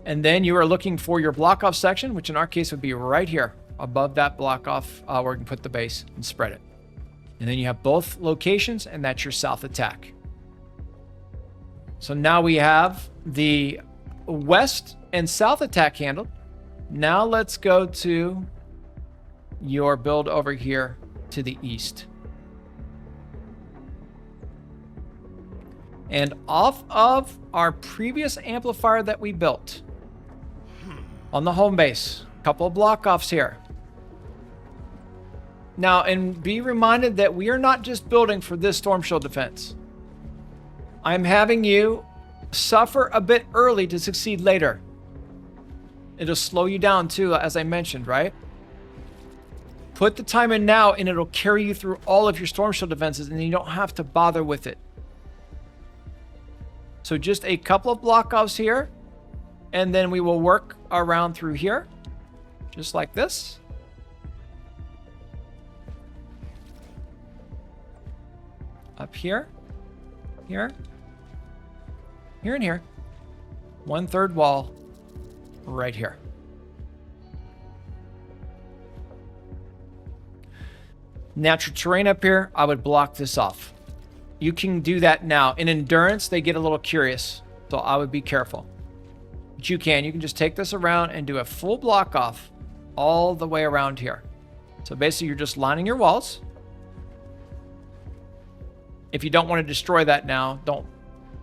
And then you are looking for your block off section, which in our case would be right here above that block off where you can put the base and spread it. And then you have both locations, and that's your south attack. So now we have the west and south attack handled. Now let's go to your build over here to the east. And off of our previous amplifier that we built on the home base, a couple of block offs here. Now, and be reminded that we are not just building for this storm shield defense. I'm having you suffer a bit early to succeed later. It'll slow you down too, as I mentioned, right? Put the time in now and it'll carry you through all of your storm shield defenses and you don't have to bother with it. So just a couple of block offs here, and then we will work around through here, just like this. Up here, here, here, and here. 1/3 wall right here. Natural terrain up here, I would block this off. You can do that now. In endurance, they get a little curious, so I would be careful. But you can just take this around and do a full block off all the way around here. So basically you're just lining your walls. If you don't want to destroy that now, don't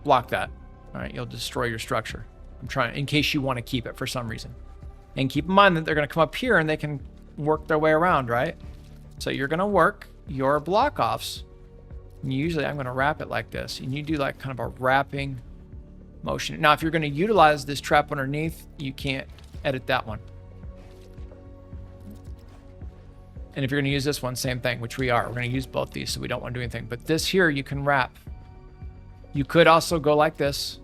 block that. All right, you'll destroy your structure. I'm trying, in case you want to keep it for some reason. And keep in mind that they're going to come up here and they can work their way around, right? So you're going to work your block offs. And usually I'm going to wrap it like this. And you do like kind of a wrapping motion. Now, if you're going to utilize this trap underneath, you can't edit that one. And if you're going to use this one, same thing, which we are. We're going to use both these, so we don't want to do anything. But this here, you can wrap. You could also go like this,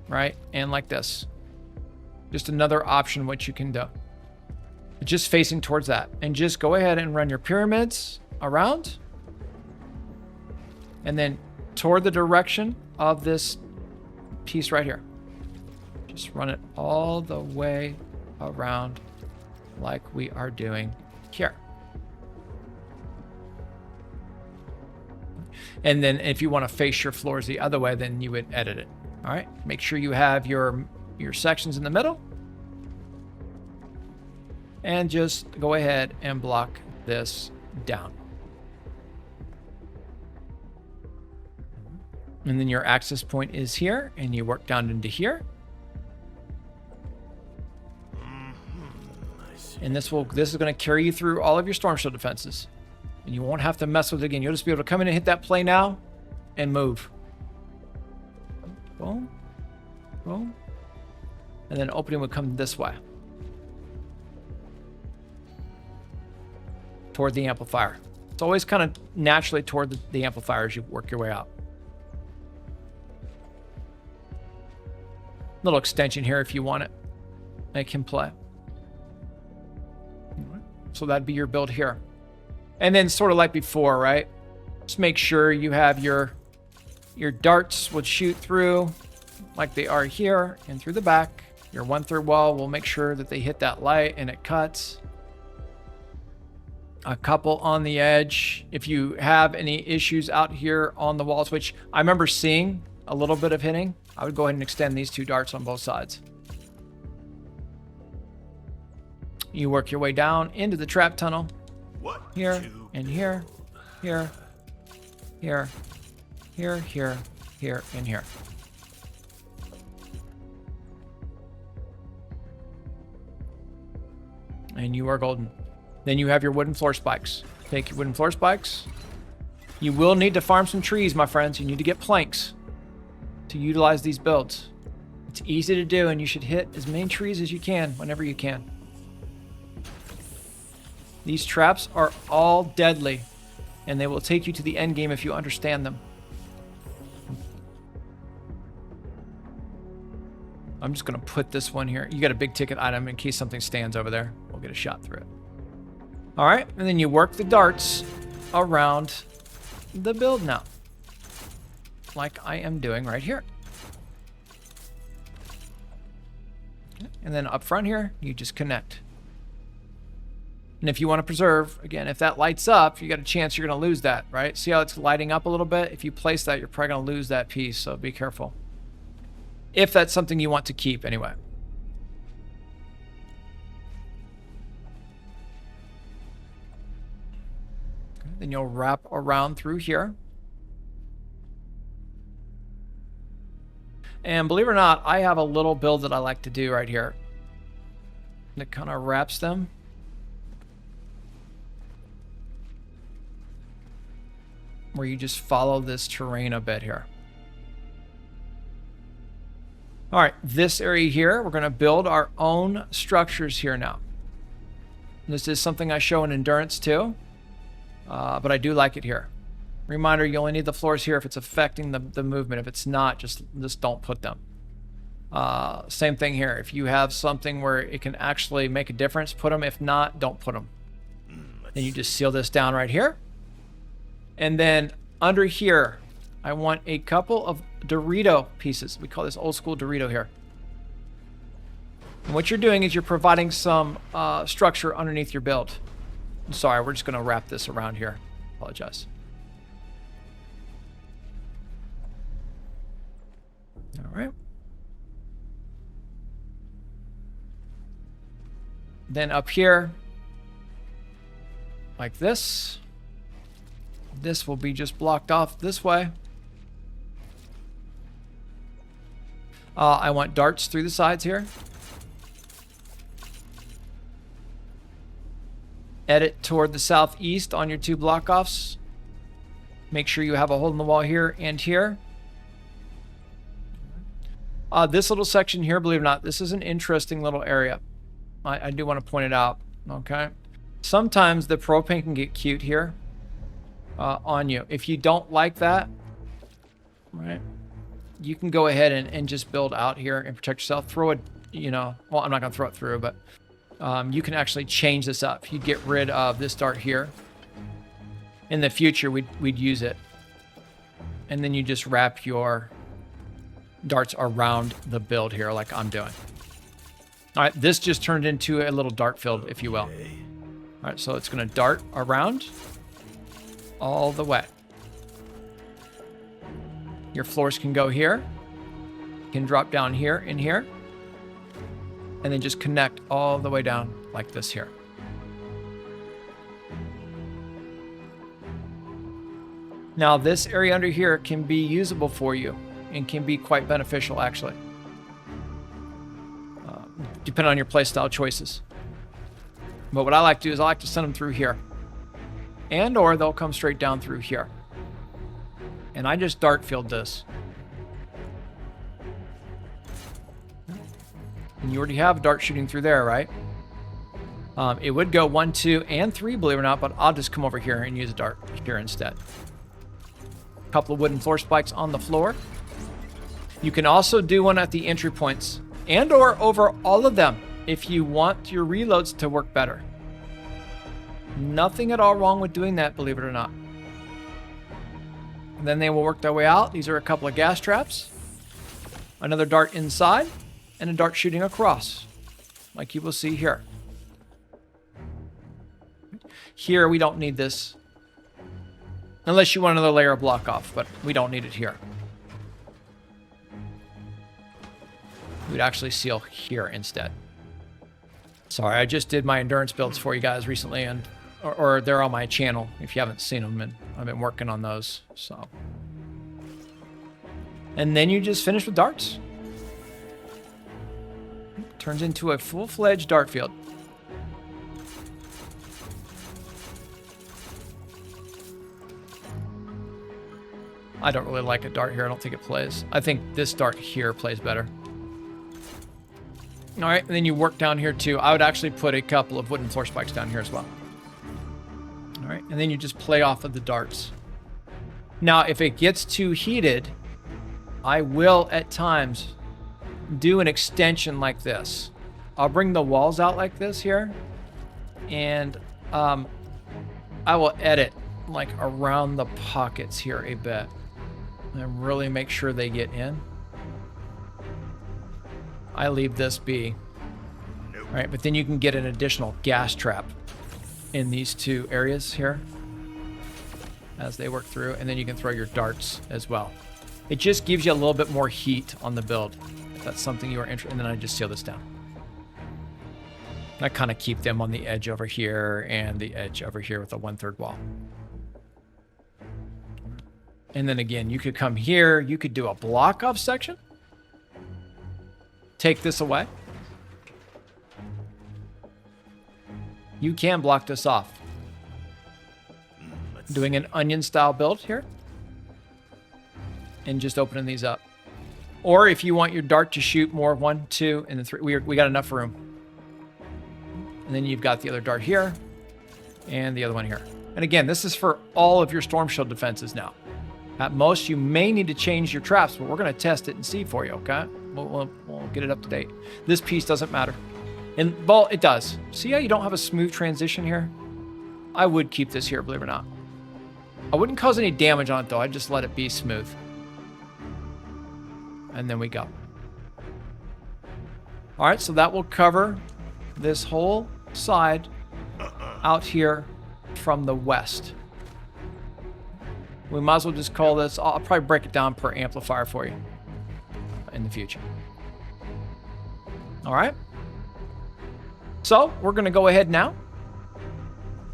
right? And like this. Just another option what you can do. Just facing towards that. And just go ahead and run your pyramids around. And then toward the direction of this piece right here. Just run it all the way around like we are doing here. And then if you want to face your floors the other way, then you would edit it. All right, make sure you have your sections in the middle. And just go ahead and block this down. And then your access point is here, and you work down into here. And this is going to carry you through all of your storm shield defenses. And you won't have to mess with it again. You'll just be able to come in and hit that play now and move. Boom. Boom. And then opening would come this way. Toward the amplifier. It's always kind of naturally toward the amplifier as you work your way out. Little extension here if you want it. It can play. So that'd be your build here. And then sort of like before, right? Just make sure you have your darts would shoot through like they are here and through the back. Your 1/3 wall will make sure that they hit that light and it cuts. A couple on the edge. If you have any issues out here on the walls, which I remember seeing a little bit of hitting, I would go ahead and extend these 2 darts on both sides. You work your way down into the trap tunnel. Here and here, here, here, here, here, here, and here. And you are golden. Then you have your wooden floor spikes. Take your wooden floor spikes. You will need to farm some trees, my friends. You need to get planks to utilize these builds. It's easy to do, and you should hit as many trees as you can whenever you can. These traps are all deadly, and they will take you to the end game if you understand them. I'm just going to put this one here. You got a big ticket item in case something stands over there. We'll get a shot through it. All right, and then you work the darts around the build now, like I am doing right here. Okay. And then up front here, you just connect. And if you want to preserve, again, if that lights up, you got a chance you're going to lose that, right? See how it's lighting up a little bit? If you place that, you're probably going to lose that piece, so be careful. If that's something you want to keep, anyway. Okay, then you'll wrap around through here. And believe it or not, I have a little build that I like to do right here that kind of wraps them. Where you just follow this terrain a bit here. All right, this area here, we're going to build our own structures here now. This is something I show in Endurance too, but I do like it here. Reminder, you only need the floors here if it's affecting the movement. If it's not, just don't put them. Same thing here. If you have something where it can actually make a difference, put them. If not, don't put them. Then you just seal this down right here. And then under here, I want a couple of Dorito pieces. We call this old school Dorito here. And what you're doing is you're providing some structure underneath your build. I'm sorry, we're just going to wrap this around here. Apologize. All right. Then up here, like this. This will be just blocked off this way. I want darts through the sides here. Edit toward the southeast on your 2 block offs. Make sure you have a hole in the wall here and here. This little section here, believe it or not, this is an interesting little area. I do want to point it out, okay? Sometimes the propane can get cute here. On you. If you don't like that, right, you can go ahead and just build out here and protect yourself. Throw it, well, I'm not going to throw it through, but you can actually change this up. You get rid of this dart here. In the future, we'd use it. And then you just wrap your darts around the build here like I'm doing. All right, this just turned into a little dart field, if you will. All right, so it's going to dart around all the way. Your floors can go here, can drop down here and here, and then just connect all the way down like this here. Now this area under here can be usable for you and can be quite beneficial actually, depending on your playstyle choices. But what I like to do is I like to send them through here. and or they'll come straight down through here. And I just dart field this. And you already have dart shooting through there, right? It would go 1, 2, and 3, believe it or not, but I'll just come over here and use a dart here instead. A couple of wooden floor spikes on the floor. You can also do one at the entry points and or over all of them if you want your reloads to work better. Nothing at all wrong with doing that, believe it or not. And then they will work their way out. These are a couple of gas traps. Another dart inside and a dart shooting across, like you will see here. Here, we don't need this. Unless you want another layer of block off, but we don't need it here. We'd actually seal here instead. Sorry, I just did my endurance builds for you guys recently, and or they're on my channel if you haven't seen them, and I've been working on those. So, and then you just finish with darts. Turns into a full-fledged dart field. I don't really like a dart here. I don't think it plays. I think this dart here plays better. All right, and then you work down here too. I would actually put a couple of wooden floor spikes down here as well. All right, and then you just play off of the darts. Now, if it gets too heated, I will at times do an extension like this. I'll bring the walls out like this here, and I will edit like around the pockets here a bit and really make sure they get in. I leave this be. All right, but then you can get an additional gas trap in these two areas here as they work through, and then you can throw your darts as well. It just gives you a little bit more heat on the build, if that's something you are interested in. And then I just seal this down. I kind of keep them on the edge over here and the edge over here with a 1/3 wall. And then again, you could come here, you could do a block off section. Take this away. You can block this off. Doing an onion style build here. And just opening these up. Or if you want your dart to shoot more, 1, 2, and then 3, we got enough room. And then you've got the other dart here and the other one here. And again, this is for all of your storm shield defenses now. At most, you may need to change your traps, but we're going to test it and see for you, okay? We'll get it up to date. This piece doesn't matter. And, well, it does. See how you don't have a smooth transition here? I would keep this here, believe it or not. I wouldn't cause any damage on it, though. I'd just let it be smooth. And then we go. All right, so that will cover this whole side out here from the west. We might as well just call this, I'll probably break it down per amplifier for you in the future. All right. So we're going to go ahead now.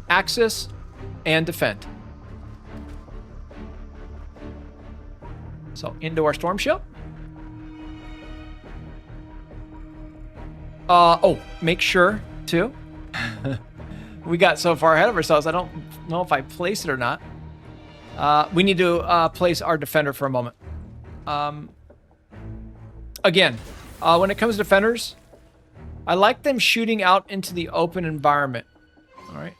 Axis and defend. So into our storm shield. Oh, make sure too. We got so far ahead of ourselves. I don't know if I place it or not. We need to place our defender for a moment. Again, when it comes to defenders, I like them shooting out into the open environment. All right.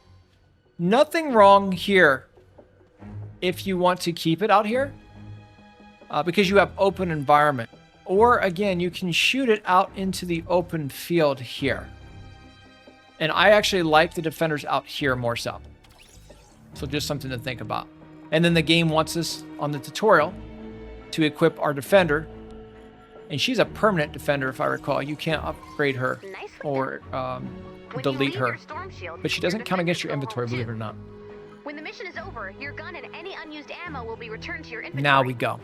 Nothing wrong here if you want to keep it out here because you have open environment. Or again, you can shoot it out into the open field here. And I actually like the defenders out here more so. So just something to think about. And then the game wants us on the tutorial to equip our defender. And she's a permanent defender, if I recall. You can't upgrade her or delete her. But she doesn't count against your inventory, believe it or not. When the mission is over, your gun and any unused ammo will be returned to your inventory. Now we go.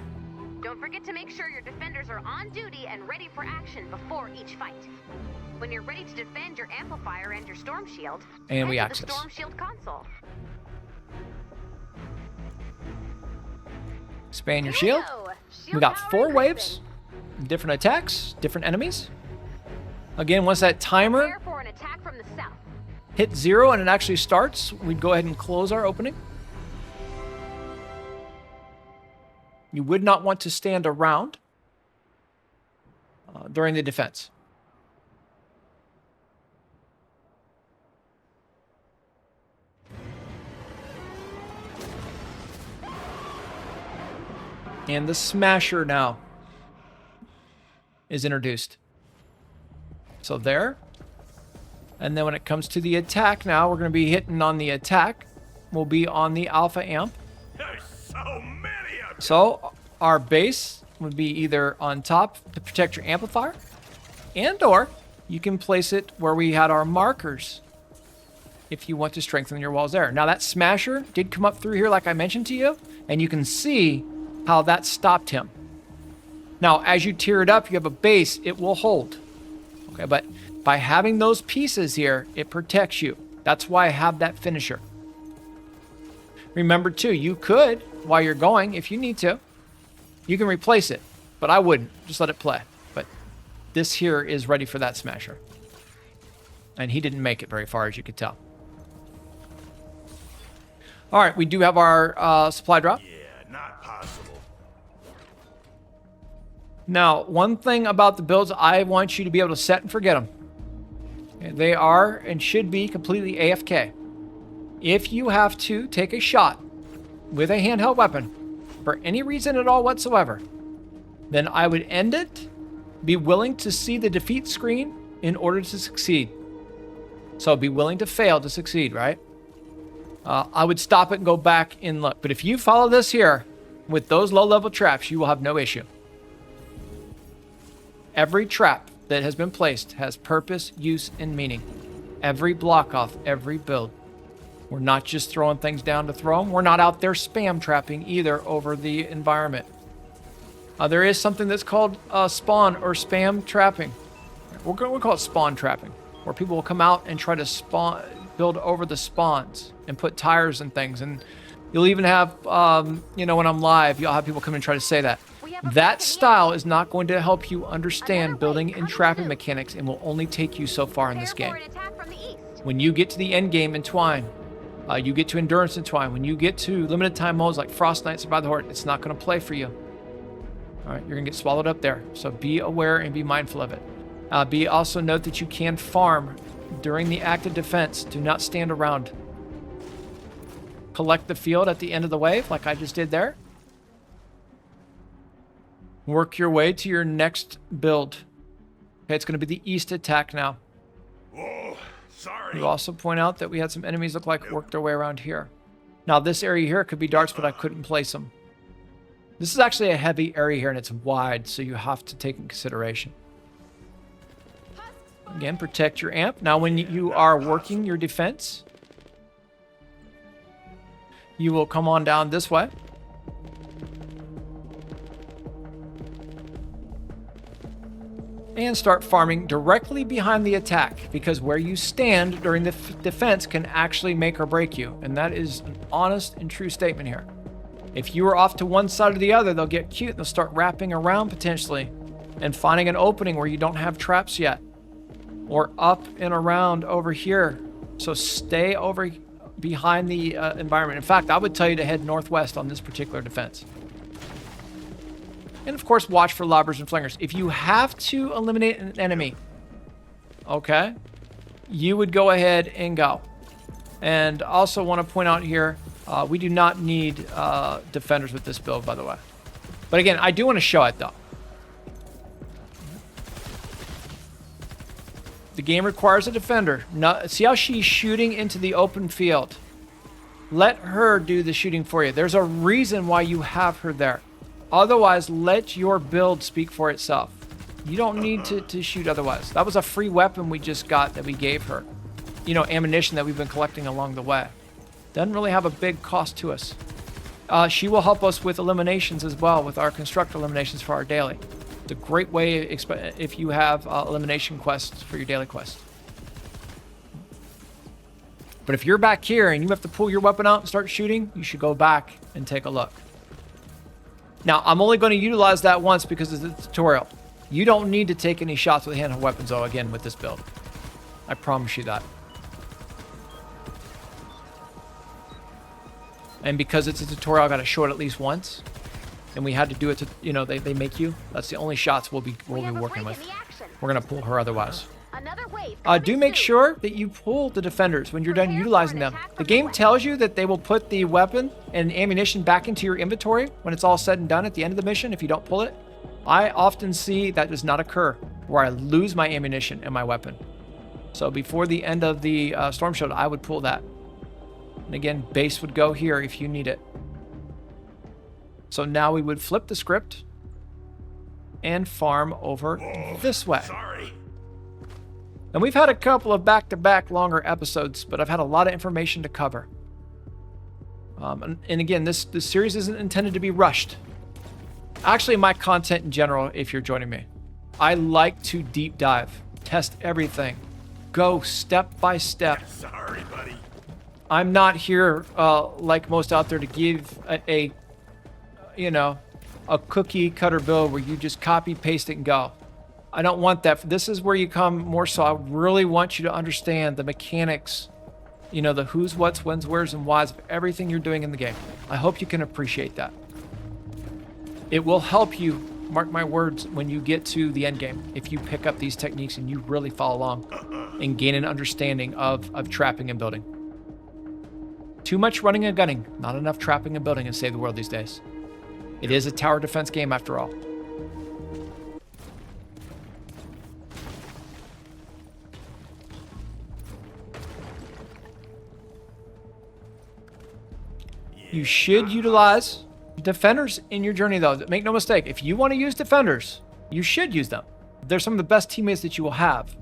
Don't forget to make sure your defenders are on duty and ready for action before each fight. When you're ready to defend your amplifier and your storm shield, and we head to access the storm shield console. Expand your shield. We got 4 waves, different attacks, different enemies. Again, once that timer Prepare for an attack from the south. hit 0 and it actually starts, we'd go ahead and close our opening. You would not want to stand around during the defense. And the smasher now is introduced. So there. And then when it comes to the attack now, we're going to be hitting on the attack. We'll be on the alpha amp. There's so many of them. So our base would be either on top to protect your amplifier, and or you can place it where we had our markers if you want to strengthen your walls there. Now that smasher did come up through here like I mentioned to you, and you can see how that stopped him. Now, as you tier it up, you have a base, it will hold. Okay, but by having those pieces here, it protects you. That's why I have that finisher. Remember too, you could, while you're going, if you need to, you can replace it, but I wouldn't. Just let it play. But this here is ready for that smasher. And he didn't make it very far, as you could tell. All right, we do have our supply drop. Yeah, not possible. Now, one thing about the builds, I want you to be able to set and forget them. Okay, they are and should be completely AFK. If you have to take a shot with a handheld weapon for any reason at all whatsoever, then I would end it, be willing to see the defeat screen in order to succeed. So be willing to fail to succeed, right? I would stop it and go back and look. But if you follow this here with those low-level traps, you will have no issue. Every trap that has been placed has purpose, use, and meaning. Every block off, every build. We're not just throwing things down to throw them. We're not out there spam trapping either over the environment. There is something that's called spawn or spam trapping. We'll call it spawn trapping, where people will come out and try to spawn, build over the spawns and put tires and things. And you'll even have, you know, when I'm live, you'll have people come and try to say that. That style is not going to help you understand building and trapping mechanics and will only take you so far in this game. When you get to the end game in Twine, you get to endurance in Twine, when you get to limited time modes like Frost Knight, Survive the Horde, it's not going to play for you. All right, you're going to get swallowed up there. So be aware and be mindful of it. Also note that you can farm during the active defense. Do not stand around. Collect the field at the end of the wave like I just did there. Work your way to your next build. Okay, it's going to be the east attack now. Whoa, sorry. You also point out that we had some enemies look like worked their way around here. Now this area here could be darts, but I couldn't place them. This is actually a heavy area here and it's wide, so you have to take in consideration. Again, protect your amp. Now when you are working your defense, you will come on down this way. And start farming directly behind the attack, because where you stand during the defense can actually make or break you. And that is an honest and true statement here. If you are off to one side or the other, they'll get cute and they'll start wrapping around potentially and finding an opening where you don't have traps yet, or up and around over here. So stay over behind the environment. In fact, I would tell you to head northwest on this particular defense. And of course, watch for lobbers and flingers. If you have to eliminate an enemy, okay, you would go ahead and go. And also want to point out here, we do not need defenders with this build, by the way. But again, I do want to show it, though. The game requires a defender. Now, see how she's shooting into the open field? Let her do the shooting for you. There's a reason why you have her there. Otherwise, let your build speak for itself. You don't need to shoot otherwise. That was a free weapon we just got that we gave her. You know, ammunition that we've been collecting along the way. Doesn't really have a big cost to us. She will help us with eliminations as well, with our constructor eliminations for our daily. It's a great way if you have elimination quests for your daily quest. But if you're back here and you have to pull your weapon out and start shooting, you should go back and take a look. Now, I'm only going to utilize that once because of the tutorial. You don't need to take any shots with handheld weapons, though, again, with this build. I promise you that. And because it's a tutorial, I got to show it at least once. And we had to do it to, you know, they make you. That's the only shots we'll be working with. We're going to pull her otherwise. Do make sure that you pull the defenders when you're done utilizing them. The game tells you that they will put the weapon and ammunition back into your inventory when it's all said and done at the end of the mission if you don't pull it. I often see that does not occur, where I lose my ammunition and my weapon. So before the end of the Storm Shield, I would pull that. And again, base would go here if you need it. So now we would flip the script and farm over this way. Sorry. And we've had a couple of back-to-back longer episodes, but I've had a lot of information to cover. And again, this series isn't intended to be rushed. Actually, my content in general, if you're joining me, I like to deep dive, test everything, go step by step. Sorry, buddy. I'm not here like most out there to give a cookie cutter build where you just copy, paste it, and go. I don't want that. This is where you come more so. I really want you to understand the mechanics, you know, the who's, what's, when's, where's, and why's of everything you're doing in the game. I hope you can appreciate that. It will help you, mark my words, when you get to the end game, if you pick up these techniques and you really follow along and gain an understanding of trapping and building. Too much running and gunning, not enough trapping and building in Save the World these days. It is a tower defense game after all. You should utilize defenders in your journey, though. Make no mistake, if you want to use defenders, you should use them. They're some of the best teammates that you will have.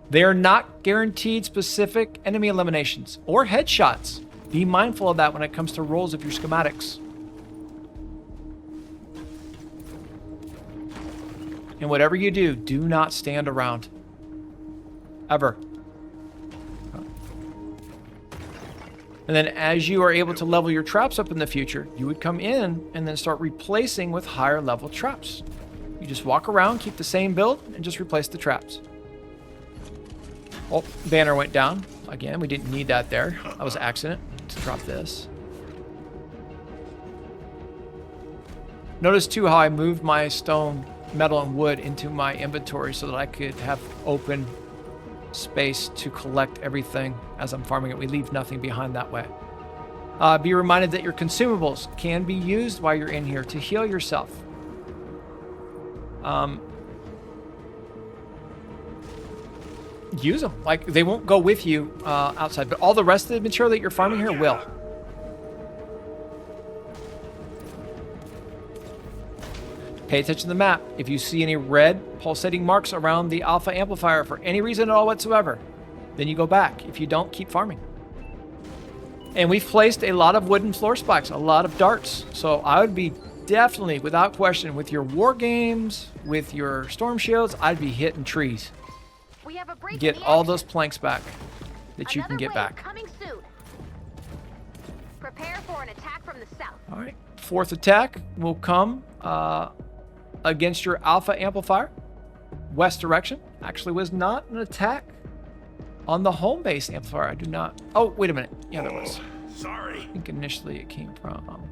They are not guaranteed specific enemy eliminations or headshots. Be mindful of that when it comes to roles of your schematics. And whatever you do, do not stand around. Ever. And then as you are able to level your traps up in the future, you would come in and then start replacing with higher level traps. You just walk around, keep the same build, and just replace the traps. Oh, banner went down. Again, we didn't need that there. That was an accident. Let's drop this. Notice too how I moved my stone, metal, and wood into my inventory so that I could have open space to collect everything as I'm farming it. We leave nothing behind that way. Be reminded that your consumables can be used while you're in here to heal yourself. Use them. Like, they won't go with you outside, but all the rest of the material that you're farming here will. Pay attention to the map. If you see any red pulsating marks around the alpha amplifier for any reason at all whatsoever, then you go back. If you don't, keep farming. And we've placed a lot of wooden floor spikes, a lot of darts. So I would be definitely, without question, with your war games, with your storm shields, I'd be hitting trees. We have a break Get all those planks back that you can get back. Coming soon. Prepare for an attack from the south. All right. Fourth attack will come against your alpha amplifier. West direction. Actually was not an attack on the home base amplifier. I do not. Oh, wait a minute. Yeah, there was. Sorry. I think initially it came from.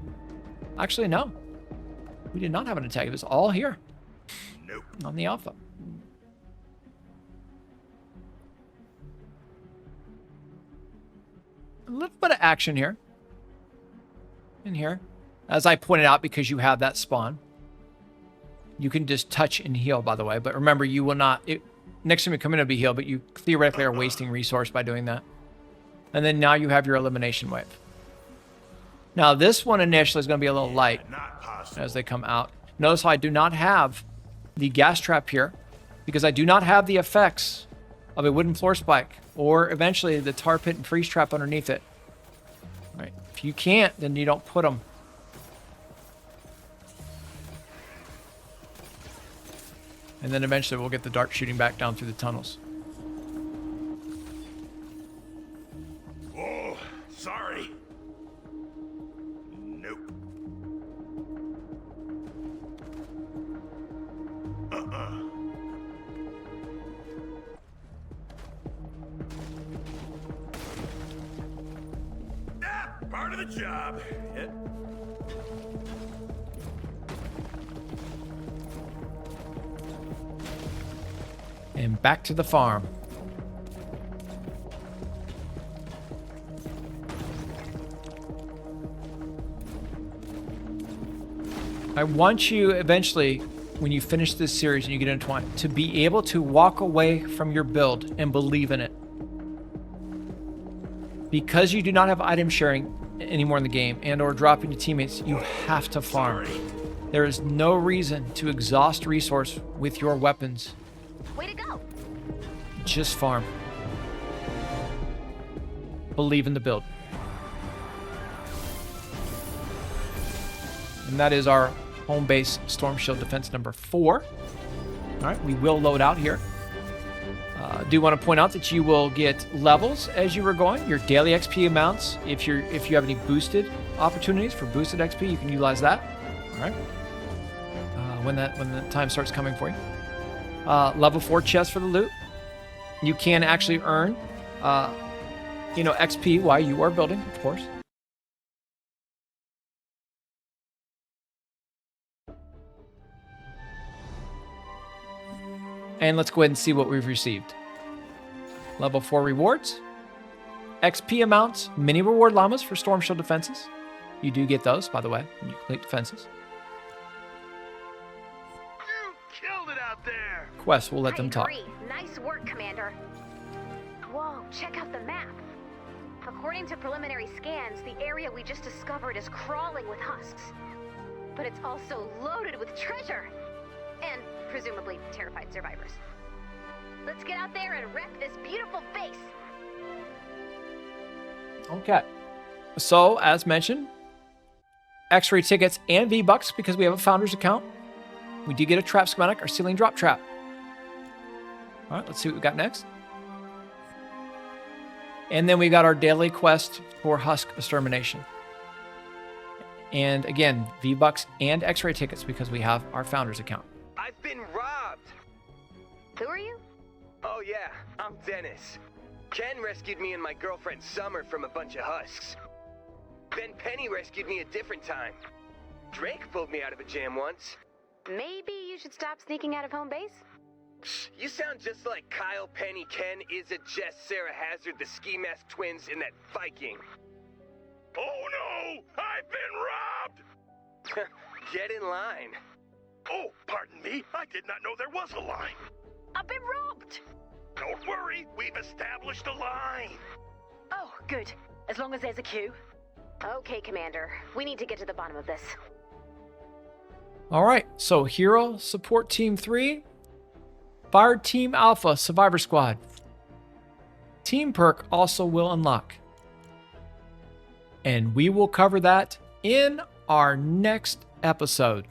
Actually, no. We did not have an attack. It was all here. Nope. On the alpha. A little bit of action here. In here. As I pointed out, because you have that spawn. You can just touch and heal, by the way. But remember, you will not... next time you come in, it'll be healed, but you theoretically are wasting resource by doing that. And then now you have your elimination wave. Now, this one initially is going to be a little light as they come out. Notice how I do not have the gas trap here because I do not have the effects of a wooden floor spike or eventually the tar pit and freeze trap underneath it. All right. If you can't, then you don't put them. And then eventually we'll get the dart shooting back down through the tunnels. Oh, sorry. Nope. Part of the Good job. Yep. And back to the farm. I want you eventually, when you finish this series and you get into one, to be able to walk away from your build and believe in it. Because you do not have item sharing anymore in the game and or dropping to teammates, you have to farm. Sorry. There is no reason to exhaust resource with your weapons. Way to go. Just farm. Believe in the build. And that is our Homebase Storm Shield Defense number 4. All right, we will load out here. Do want to point out that you will get levels as you are going. Your daily XP amounts. If you have any boosted opportunities for boosted XP, you can utilize that. All right. When the time starts coming for you. Level 4 chests for the loot. You can actually earn, XP while you are building, of course. And let's go ahead and see what we've received. Level 4 rewards. XP amounts, mini reward llamas for Storm Shield defenses. You do get those, by the way, when you complete defenses. You killed it out there. Quests, we'll let them talk. I agree. Nice work, Commander. Whoa, check out the map. According to preliminary scans, the area we just discovered is crawling with husks. But it's also loaded with treasure. And presumably terrified survivors. Let's get out there and wreck this beautiful base. Okay. So, as mentioned, X-ray tickets and V-Bucks because we have a founder's account. We do get a trap schematic, our ceiling drop trap. All right, let's see what we got next. And then we got our daily quest for husk extermination. And again, V-Bucks and X-ray tickets because we have our founder's account. I've been robbed! Who are you? Oh yeah, I'm Dennis. Ken rescued me and my girlfriend Summer from a bunch of husks. Then Penny rescued me a different time. Drake pulled me out of a jam once. Maybe you should stop sneaking out of home base? Psh, you sound just like Kyle, Penny, Ken, Izza, Jess, Sarah Hazard, the Ski Mask twins, and that Viking. Oh no! I've been robbed! Get in line. Oh, pardon me. I did not know there was a line. I've been robbed! Don't worry. We've established a line. Oh, good. As long as there's a queue. Okay, Commander. We need to get to the bottom of this. All right, so Hero, Support Team 3, Fire Team Alpha, Survivor Squad. Team perk also will unlock. And we will cover that in our next episode.